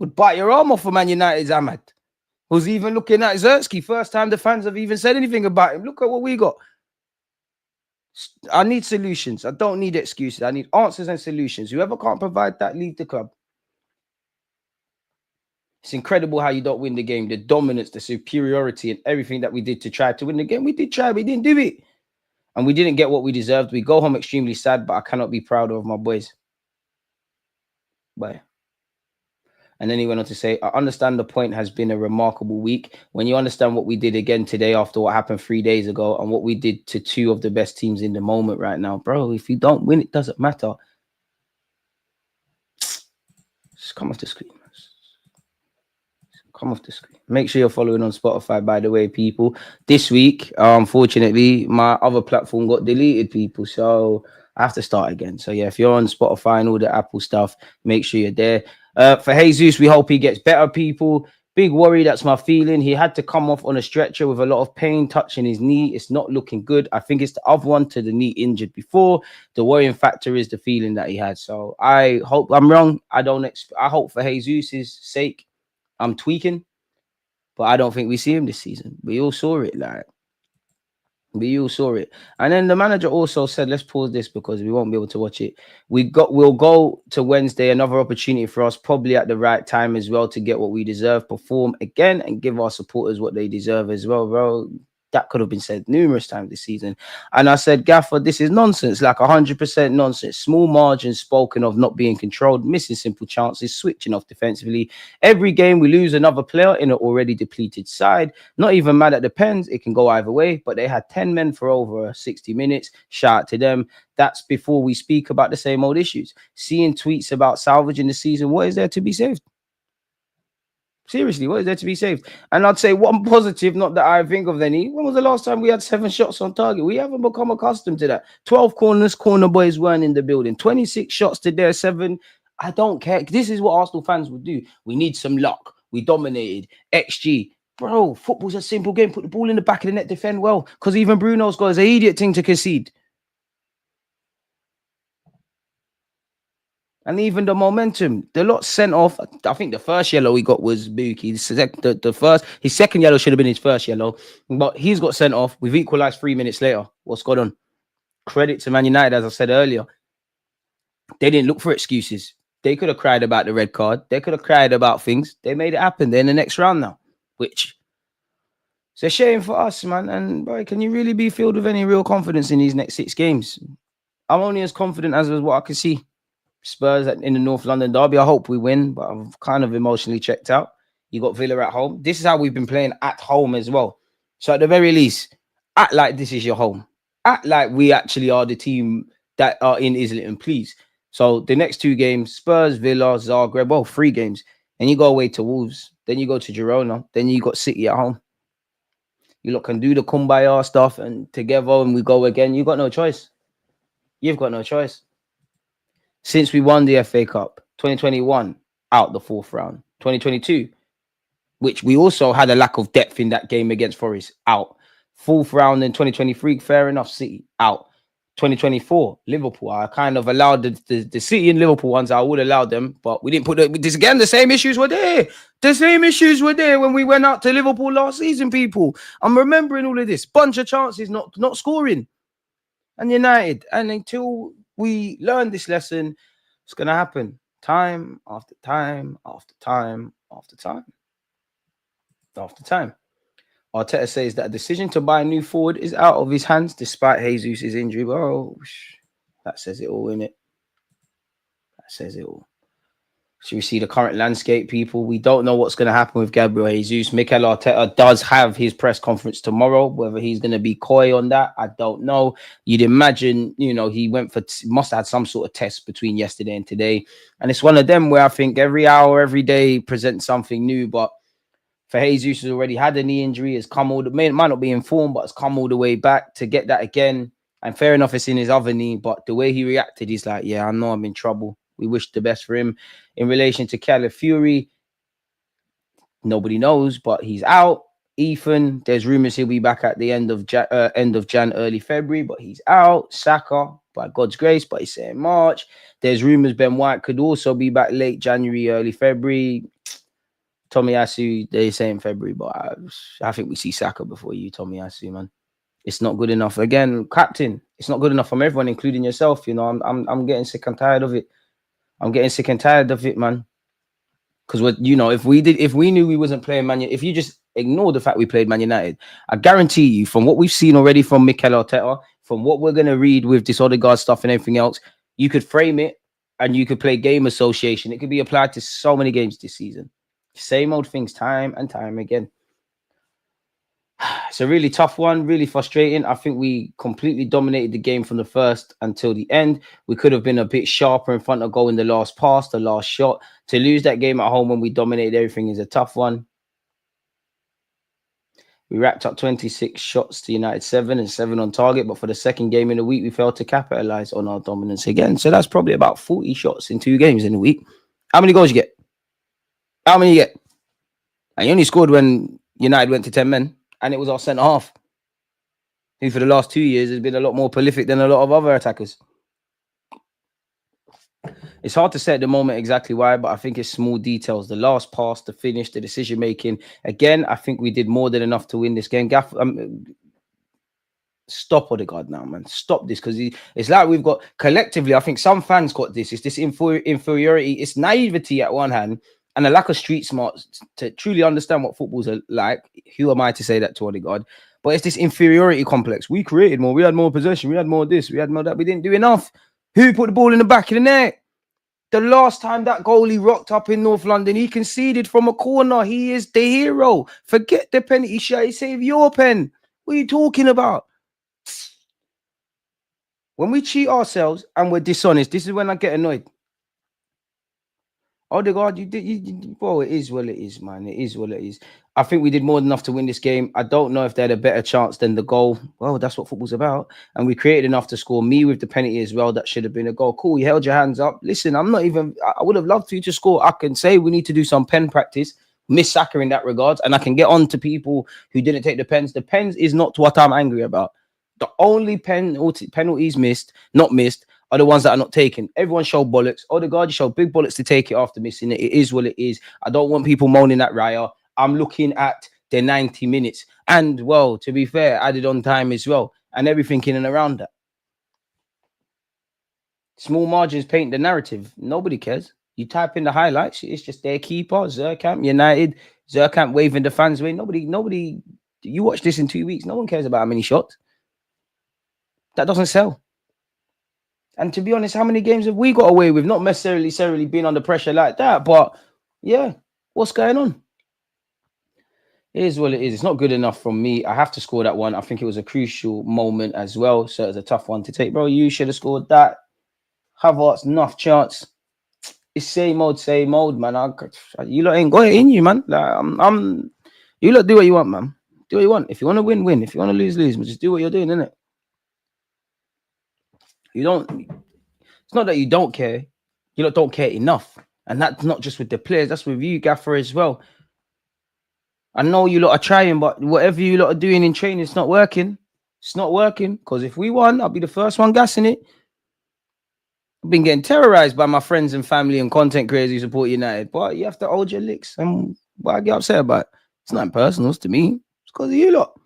Would bite your arm off for Man United's Ahmad. Who's even looking at Zertsky. First time the fans have even said anything about him. Look at what we got. I need solutions. I don't need excuses. I need answers and solutions. Whoever can't provide that, leave the club. It's incredible how you don't win the game. The dominance, the superiority, and everything that we did to try to win the game. We did try, we didn't do it. And we didn't get what we deserved. We go home extremely sad, but I cannot be proud of my boys. Bye. And then he went on to say, I understand the point has been a remarkable week. When you understand what we did again today after what happened 3 days ago and what we did to two of the best teams in the moment right now, bro, if you don't win, it doesn't matter. Just come off the screen. Come off the screen. Make sure you're following on Spotify, by the way, people. This week, unfortunately, my other platform got deleted, people. So I have to start again. So yeah, if you're on Spotify and all the Apple stuff, make sure you're there. For Jesus, we hope he gets better, people. Big worry, that's my feeling. He had to come off on a stretcher with a lot of pain touching his knee. It's not looking good. I think it's the other one to the knee injured before. The worrying factor is the feeling that he had. So I hope I'm wrong. I hope for Jesus' sake, I'm tweaking, but I don't think we see him this season. We all saw it, And then the manager also said, let's pause this because we won't be able to watch it. We'll go to Wednesday, another opportunity for us, probably at the right time as well, to get what we deserve, perform again, and give our supporters what they deserve as well, bro. That could have been said numerous times this season. And I said, Gaffer, this is nonsense, like 100% nonsense. Small margins spoken of not being controlled, missing simple chances, switching off defensively. Every game we lose another player in an already depleted side. Not even mad at the Pens. It can go either way, but they had 10 men for over 60 minutes. Shout out to them. That's before we speak about the same old issues. Seeing tweets about salvaging the season, what is there to be saved? Seriously, what is there to be saved? And I'd say one positive, not that I think of any. When was the last time we had 7 shots on target? We haven't become accustomed to that. 12 corners, corner boys weren't in the building. 26 shots to their 7. I don't care. This is what Arsenal fans would do. We need some luck. We dominated. XG. Bro, football's a simple game. Put the ball in the back of the net, defend well. Because even Bruno's got an idiot thing to concede. And even the momentum, the lot sent off. I think the first yellow we got was Buki. His second yellow should have been his first yellow, but he's got sent off. We've equalized 3 minutes later. What's going on? Credit to Man United, as I said earlier. They didn't look for excuses. They could have cried about the red card. They could have cried about things. They made it happen. They're in the next round now, which it's a shame for us, man. And boy, can you really be filled with any real confidence in these next 6 games? I'm only as confident as what I can see. Spurs in the North London derby. I hope we win, but I'm kind of emotionally checked out. You got Villa at home. This is how we've been playing at home as well. So at the very least, act like this is your home. Act like we actually are the team that are in Islington, please. So the next 2 games, Spurs, Villa, Zagreb, well, 3 games. And you go away to Wolves. Then you go to Girona. Then you got City at home. You lot can do the kumbaya stuff and together and we go again. You got no choice. You've got no choice. Since we won the FA Cup, 2021, out the 4th round. 2022, which we also had a lack of depth in that game against Forest, out. 4th round in 2023, fair enough, City, out. 2024, Liverpool, I kind of allowed the City and Liverpool ones, I would allow them, but we didn't put this again, the same issues were there. The same issues were there when we went out to Liverpool last season, people. I'm remembering all of this. Bunch of chances, not scoring. And United, and until we learn this lesson, it's going to happen time after time after time after time after time. Arteta says that a decision to buy a new forward is out of his hands despite Jesus' injury. Well, that says it all, innit? That says it all. So we see the current landscape, people. We don't know what's going to happen with Gabriel Jesus. Mikel Arteta does have his press conference tomorrow. Whether he's going to be coy on that, I don't know. You'd imagine, he must have had some sort of test between yesterday and today. And it's one of them where I think every hour, every day presents something new. But for Jesus, who's already had a knee injury, has come might not be informed, but has come all the way back to get that again. And fair enough, it's in his other knee. But the way he reacted, he's like, yeah, I know I'm in trouble. We wish the best for him. In relation to Calafiori, nobody knows, but he's out. Ethan, there's rumors he'll be back at the end of Jan, early February, but he's out. Saka, by God's grace, but he's saying March. There's rumors Ben White could also be back late January, early February. Tomiyasu, they're saying February, but I think we see Saka before you, Tomiyasu, man. It's not good enough. Again, captain, it's not good enough from everyone, including yourself. You know, I'm getting sick and tired of it. I'm getting sick and tired of it, man. Because what you know, if we knew we wasn't playing if you just ignore the fact we played Man United, I guarantee you, from what we've seen already from Mikel Arteta, from what we're gonna read with this Odegaard stuff and everything else, you could frame it and you could play game association. It could be applied to so many games this season. Same old things, time and time again. It's a really tough one, really frustrating. I think we completely dominated the game from the first until the end. We could have been a bit sharper in front of goal in the last pass, the last shot. To lose that game at home when we dominated everything is a tough one. We racked up 26 shots to United 7 and 7 on target, but for the second game in the week, we failed to capitalize on our dominance again. So that's probably about 40 shots in 2 games in the week. How many goals you get? How many you get? And you only scored when United went to 10 men. And it was our centre half, who for the last 2 years has been a lot more prolific than a lot of other attackers. It's hard to say at the moment exactly why, but I think it's small details. The last pass, the finish, the decision making. Again, I think we did more than enough to win this game. Stop Odegaard now, man. Stop this, because it's like we've got collectively. I think some fans got this. It's this inferiority. It's naivety at one hand, and a lack of street smarts to truly understand what footballs are like. Who am I to say that to Odegaard? But it's this inferiority complex. We created more. We had more possession. We had more this. We had more that. We didn't do enough. Who put the ball in the back of the net? The last time that goalie rocked up in North London, he conceded from a corner. He is the hero. Forget the penalty shot. He saved your pen. What are you talking about? When we cheat ourselves and we're dishonest, this is when I get annoyed. Odegaard, bro, it is what it is, man. It is what it is. I think we did more than enough to win this game. I don't know if they had a better chance than the goal. Well, that's what football's about. And we created enough to score. Me with the penalty as well. That should have been a goal. Cool, you held your hands up. Listen, I would have loved for you to score. I can say we need to do some pen practice. Miss Saka in that regard. And I can get on to people who didn't take the pens. The pens is not what I'm angry about. The only penalties not missed, are the ones that are not taken. Everyone showed bollocks. Odegaard, you showed big bollocks to take it after missing it. It is what it is. I don't want people moaning at Raya. I'm looking at the 90 minutes. And, well, to be fair, added on time as well. And everything in and around that. Small margins paint the narrative. Nobody cares. You type in the highlights. It's just their keeper, Zerkamp, United, Zerkamp waving the fans away. Nobody, you watch this in 2 weeks. No one cares about how many shots. That doesn't sell. And to be honest, how many games have we got away with? Not necessarily being under pressure like that, but yeah, what's going on? It is what it is. It's not good enough from me. I have to score that one. I think it was a crucial moment as well. So it was a tough one to take. Bro, you should have scored that. Havertz, enough chance. It's same old, man. You lot ain't got it in you, man. Like, you lot do what you want, man. Do what you want. If you want to win, win. If you want to lose, lose. But just do what you're doing, innit? It's not that you don't care. You lot don't care enough. And that's not just with the players. That's with you, Gaffer, as well. I know you lot are trying, but whatever you lot are doing in training, it's not working. It's not working. Because if we won, I'll be the first one gassing it. I've been getting terrorized by my friends and family and content creators who support United. But you have to hold your licks. And what I get upset about, it's not personal to me. It's because of you lot.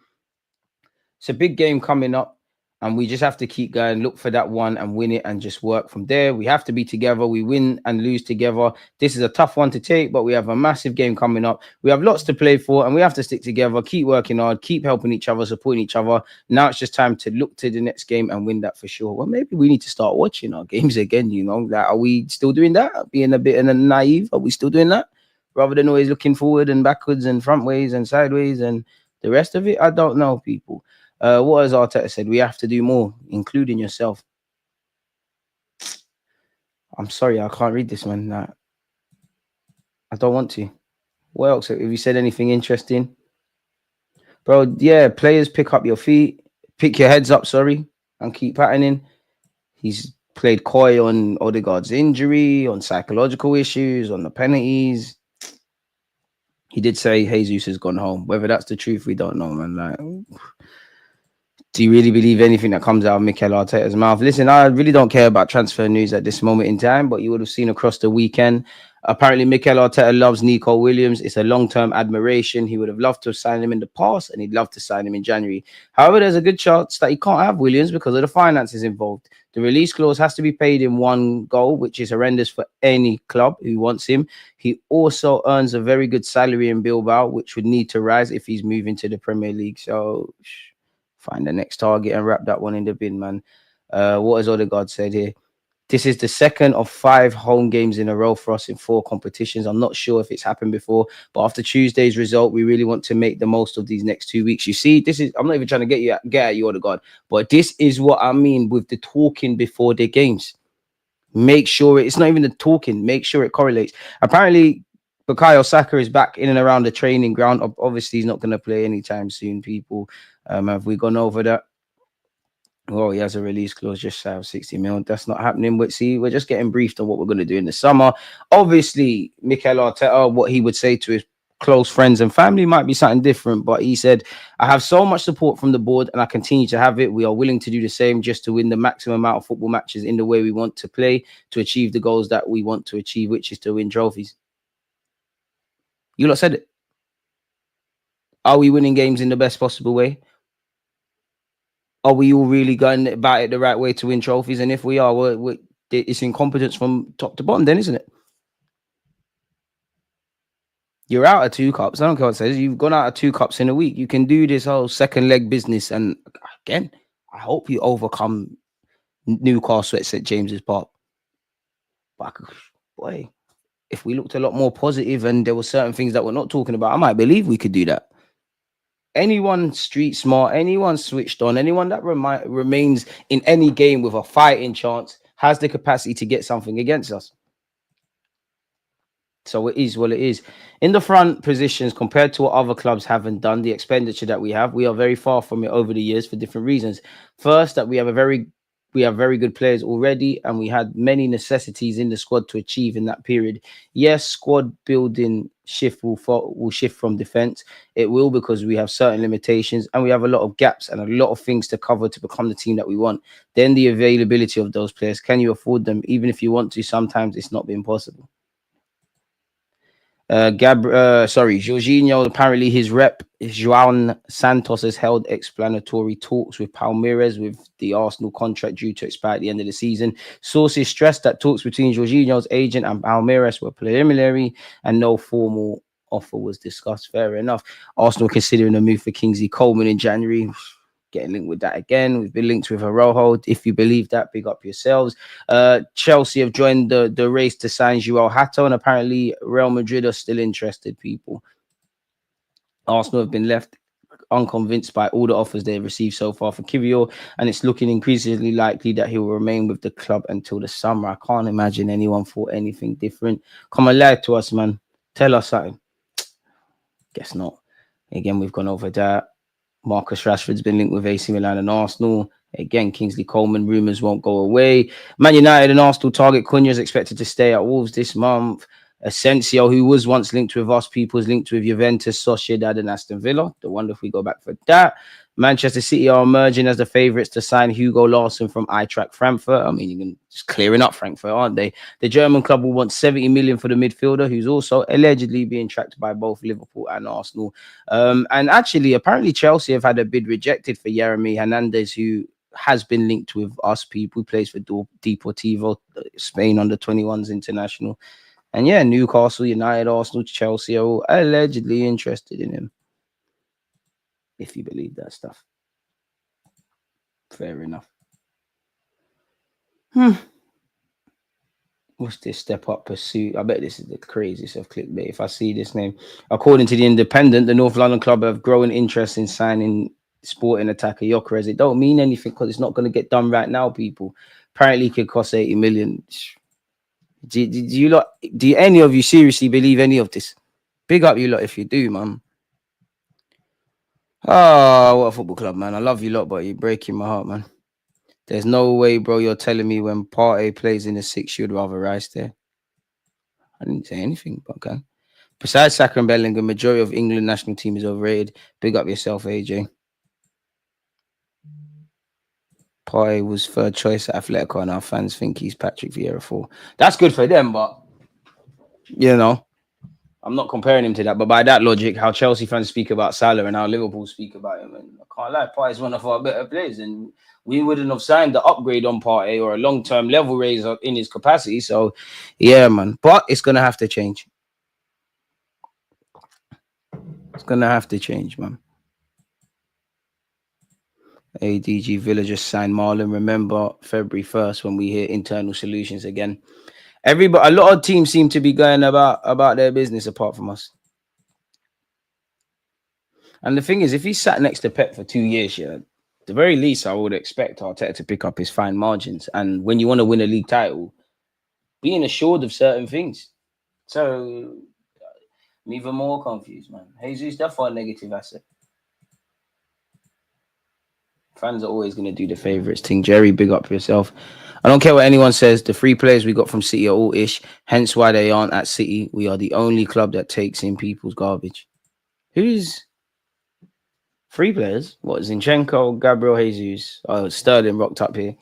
It's a big game coming up. And we just have to keep going, look for that one and win it and just work from there. We have to be together. We win and lose together. This is a tough one to take, but we have a massive game coming up. We have lots to play for and we have to stick together, keep working hard, keep helping each other, supporting each other. Now it's just time to look to the next game and win that for sure. Well, maybe we need to start watching our games again, you know. Like, are we still doing that? Being a bit naive? Are we still doing that? Rather than always looking forward and backwards and frontways and sideways and the rest of it? I don't know, people. What has Arta said? We have to do more, including yourself. I'm sorry, I can't read this, man. Nah, I don't want to. What else? Have you said anything interesting? Bro, yeah, players pick up your feet, pick your heads up, and keep patterning. He's played coy on Odegaard's injury, on psychological issues, on the penalties. He did say Jesus has gone home. Whether that's the truth, we don't know, man. Like, do you really believe anything that comes out of Mikel Arteta's mouth? Listen, I really don't care about transfer news at this moment in time, but you would have seen across the weekend, Apparently, Mikel Arteta loves Nico Williams. It's a long-term admiration. He would have loved to have signed him in the past, and he'd love to sign him in January. However, there's a good chance that he can't have Williams because of the finances involved. The release clause has to be paid in one go, which is horrendous for any club who wants him. He also earns a very good salary in Bilbao, which would need to rise if he's moving to the Premier League. So find the next target and wrap that one in the bin, man. What has Odegaard said here? This is the second of 5 home games in a row for us in 4 competitions. I'm not sure if it's happened before, but after Tuesday's result, we really want to make the most of these next 2 weeks. You see, this is, I'm not even trying to get at you, Odegaard, but this is what I mean with the talking before the games. Make sure it's not even the talking, make sure it correlates. Apparently, Bukayo Saka is back in and around the training ground. Obviously, he's not going to play anytime soon, people. Have we gone over that? Well, he has a release clause just shy of 60 mil. That's not happening. But see, we're just getting briefed on what we're going to do in the summer. Obviously, Mikel Arteta, what he would say to his close friends and family might be something different. But he said, I have so much support from the board and I continue to have it. We are willing to do the same just to win the maximum amount of football matches in the way we want to play to achieve the goals that we want to achieve, which is to win trophies. You lot said it. Are we winning games in the best possible way? Are we all really going about it the right way to win trophies? And if we are, it's incompetence from top to bottom, then, isn't it? You're out of 2 cups. I don't care what it says. You've gone out of 2 cups in a week. You can do this whole second leg business. And again, I hope you overcome Newcastle at St. James's Park. But boy, if we looked a lot more positive and there were certain things that we're not talking about, I might believe we could do that. Anyone street smart, anyone switched on, anyone that remains in any game with a fighting chance has the capacity to get something against us. So it is what it is. In the front positions, compared to what other clubs haven't done, the expenditure that we have, we are very far from it over the years for different reasons. First, that we have very good players already, and we had many necessities in the squad to achieve in that period. Yes, squad building will shift from defense. It will, because we have certain limitations and we have a lot of gaps and a lot of things to cover to become the team that we want. Then the availability of those players, can you afford them? Even if you want to, sometimes it's not been possible. Jorginho, apparently his rep, João Santos, has held explanatory talks with Palmeiras with the Arsenal contract due to expire at the end of the season. Sources stressed that talks between Jorginho's agent and Palmeiras were preliminary and no formal offer was discussed. Fair enough. Arsenal considering a move for Kingsley Coleman in January. Getting linked with that again. We've been linked with Arojo. If you believe that, big up yourselves. Chelsea have joined the race to sign João Hato, and apparently Real Madrid are still interested, people. Arsenal have been left unconvinced by all the offers they've received so far for Kivior, and it's looking increasingly likely that he will remain with the club until the summer. I can't imagine anyone thought anything different. Come and lie to us, man. Tell us something. Guess not. Again, we've gone over that. Marcus Rashford's been linked with AC Milan and Arsenal. Again, Kingsley Coleman rumours won't go away. Man United and Arsenal target Cunha is expected to stay at Wolves this month. Asensio, who was once linked with us, people is linked with Juventus, Sociedad and Aston Villa. The wonder if we go back for that. Manchester City are emerging as the favourites to sign Hugo Larsson from Eintracht Frankfurt. I mean, you can just clearing up Frankfurt, aren't they? The German club will want 70 million for the midfielder, who's also allegedly being tracked by both Liverpool and Arsenal. And actually, apparently Chelsea have had a bid rejected for Jeremy Hernandez, who has been linked with us, people. Who plays for Deportivo, Spain under 21s international. And yeah, Newcastle, United, Arsenal, Chelsea are all allegedly interested in him. If you believe that stuff. Fair enough. What's this step up pursuit? I bet this is the craziest of clickbait if I see this name. According to the Independent, the North London club have grown interest in signing sporting attacker Gyökeres. It don't mean anything because it's not going to get done right now, people. Apparently it could cost 80 million. Do any of you seriously believe any of this? Big up you lot if you do, man. Oh, what a football club, man. I love you lot, but you're breaking my heart, man. There's no way, bro, you're telling me when Partey plays in the 6, you'd rather Rice there. I didn't say anything, but okay. Besides Saka and Bellingham, majority of England national team is overrated. Big up yourself, AJ. Partey was third choice at Atletico, and our fans think he's Patrick Vieira 4. That's good for them, but You know, I'm not comparing him to that, but by that logic, how Chelsea fans speak about Salah and how Liverpool speak about him, and I can't lie, Partey is one of our better players, and we wouldn't have signed the upgrade on Partey or a long-term level raise in his capacity. So, yeah, man. But it's gonna have to change. It's gonna have to change, man. ADG Villa just signed Marlon. Remember February 1st when we hear internal solutions again. A lot of teams seem to be going about their business apart from us. And the thing is, if he sat next to Pep for 2 years, yeah, the very least I would expect Arteta to pick up his fine margins. And when you want to win a league title, being assured of certain things. So I'm even more confused, man. Jesus, definitely a negative asset. Fans are always going to do the favourites thing. Jerry, big up yourself. I don't care what anyone says. The 3 players we got from City are all ish. Hence why they aren't at City. We are the only club that takes in people's garbage. Who's 3 players? What, Zinchenko, Gabriel Jesus? Oh, Sterling rocked up here.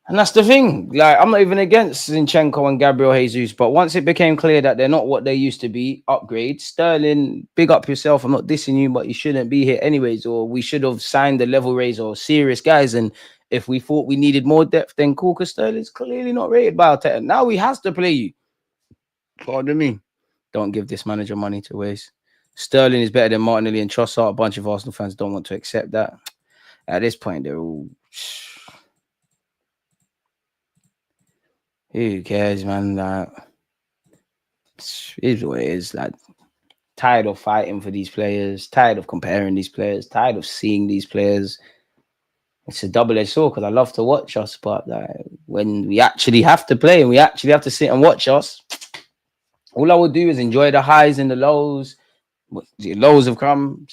And that's the thing. Like, I'm not even against Zinchenko and Gabriel Jesus, but once it became clear that they're not what they used to be, upgrade. Sterling, big up yourself. I'm not dissing you, but you shouldn't be here anyways, or we should have signed the level raise or serious guys. And if we thought we needed more depth, then cool, because Sterling's clearly not rated by Arteta. Now he has to play you. Pardon me. Don't give this manager money to waste. Sterling is better than Martinelli and Trossard. A bunch of Arsenal fans don't want to accept that. At this point, they're all... Who cares, man? Like, it is what it is. Like, tired of fighting for these players, tired of comparing these players, tired of seeing these players. It's a double-edged sword because I love to watch us, but like, when we actually have to play and we actually have to sit and watch us, all I would do is enjoy the highs and the lows. The lows have come,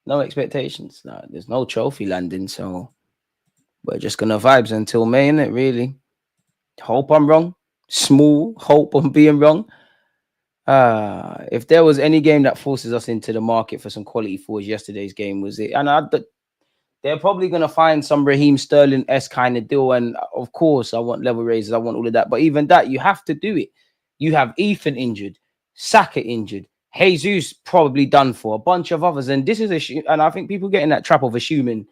no expectations. No, there's no trophy landing, so we're just gonna vibes until May, innit, really. Hope I'm wrong. Small hope on being wrong. If there was any game that forces us into the market for some quality forwards, yesterday's game was it. And they're probably going to find some Raheem Sterling-esque kind of deal. And of course, I want level raises. I want all of that. But even that, you have to do it. You have Ethan injured, Saka injured, Jesus probably done for, a bunch of others. And this is and I think people get in that trap of assuming,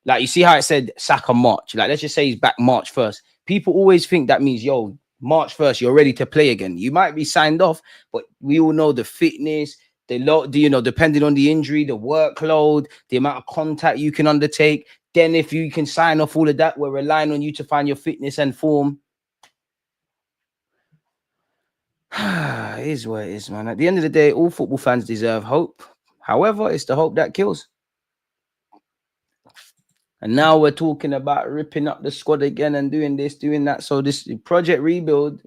like, you see how it said Saka March. Like, let's just say he's back March 1st. People always think that means, yo, March 1st, you're ready to play again. You might be signed off, but we all know the fitness, depending on the injury, the workload, the amount of contact you can undertake. Then if you can sign off all of that, we're relying on you to find your fitness and form. It is what it is, man. At the end of the day, all football fans deserve hope. However, it's the hope that kills. And now we're talking about ripping up the squad again and doing this, doing that. So this project rebuild,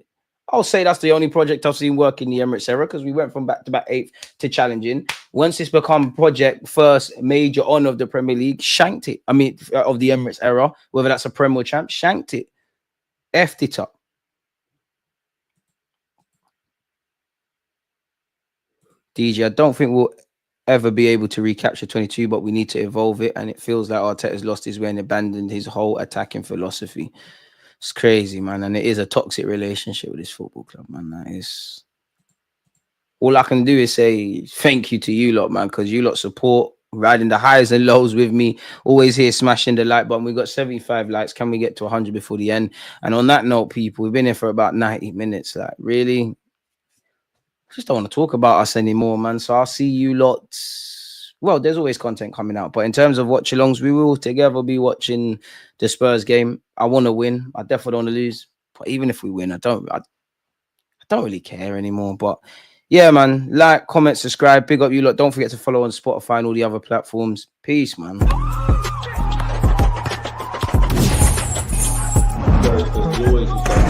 I'll say that's the only project I've seen work in the Emirates era, because we went from back-to-back 8th to challenging. Once it's become project first major honor of the Premier League, shanked it. I mean, of the Emirates era, whether that's a Premier champ, shanked it. Effed it up. DJ, I don't think we'll ever be able to recapture 22, but we need to evolve it, and it feels like Arteta's lost his way and abandoned his whole attacking philosophy. It's crazy, man, and it is a toxic relationship with this football club, man. That is all I can do is say thank you to you lot, man, because you lot support, riding the highs and lows with me, always here smashing the like button. We got 75 likes. Can we get to 100 before the end? And on that note, people, we've been here for about 90 minutes. Like, really, I just don't want to talk about us anymore, man. So I'll see you lots. Well, there's always content coming out, but in terms of watch-alongs, we will together be watching the Spurs game. I want to win. I definitely don't want to lose. But even if we win, I don't really care anymore. But yeah, man, like, comment, subscribe. Big up you lot. Don't forget to follow on Spotify and all the other platforms. Peace, man. Always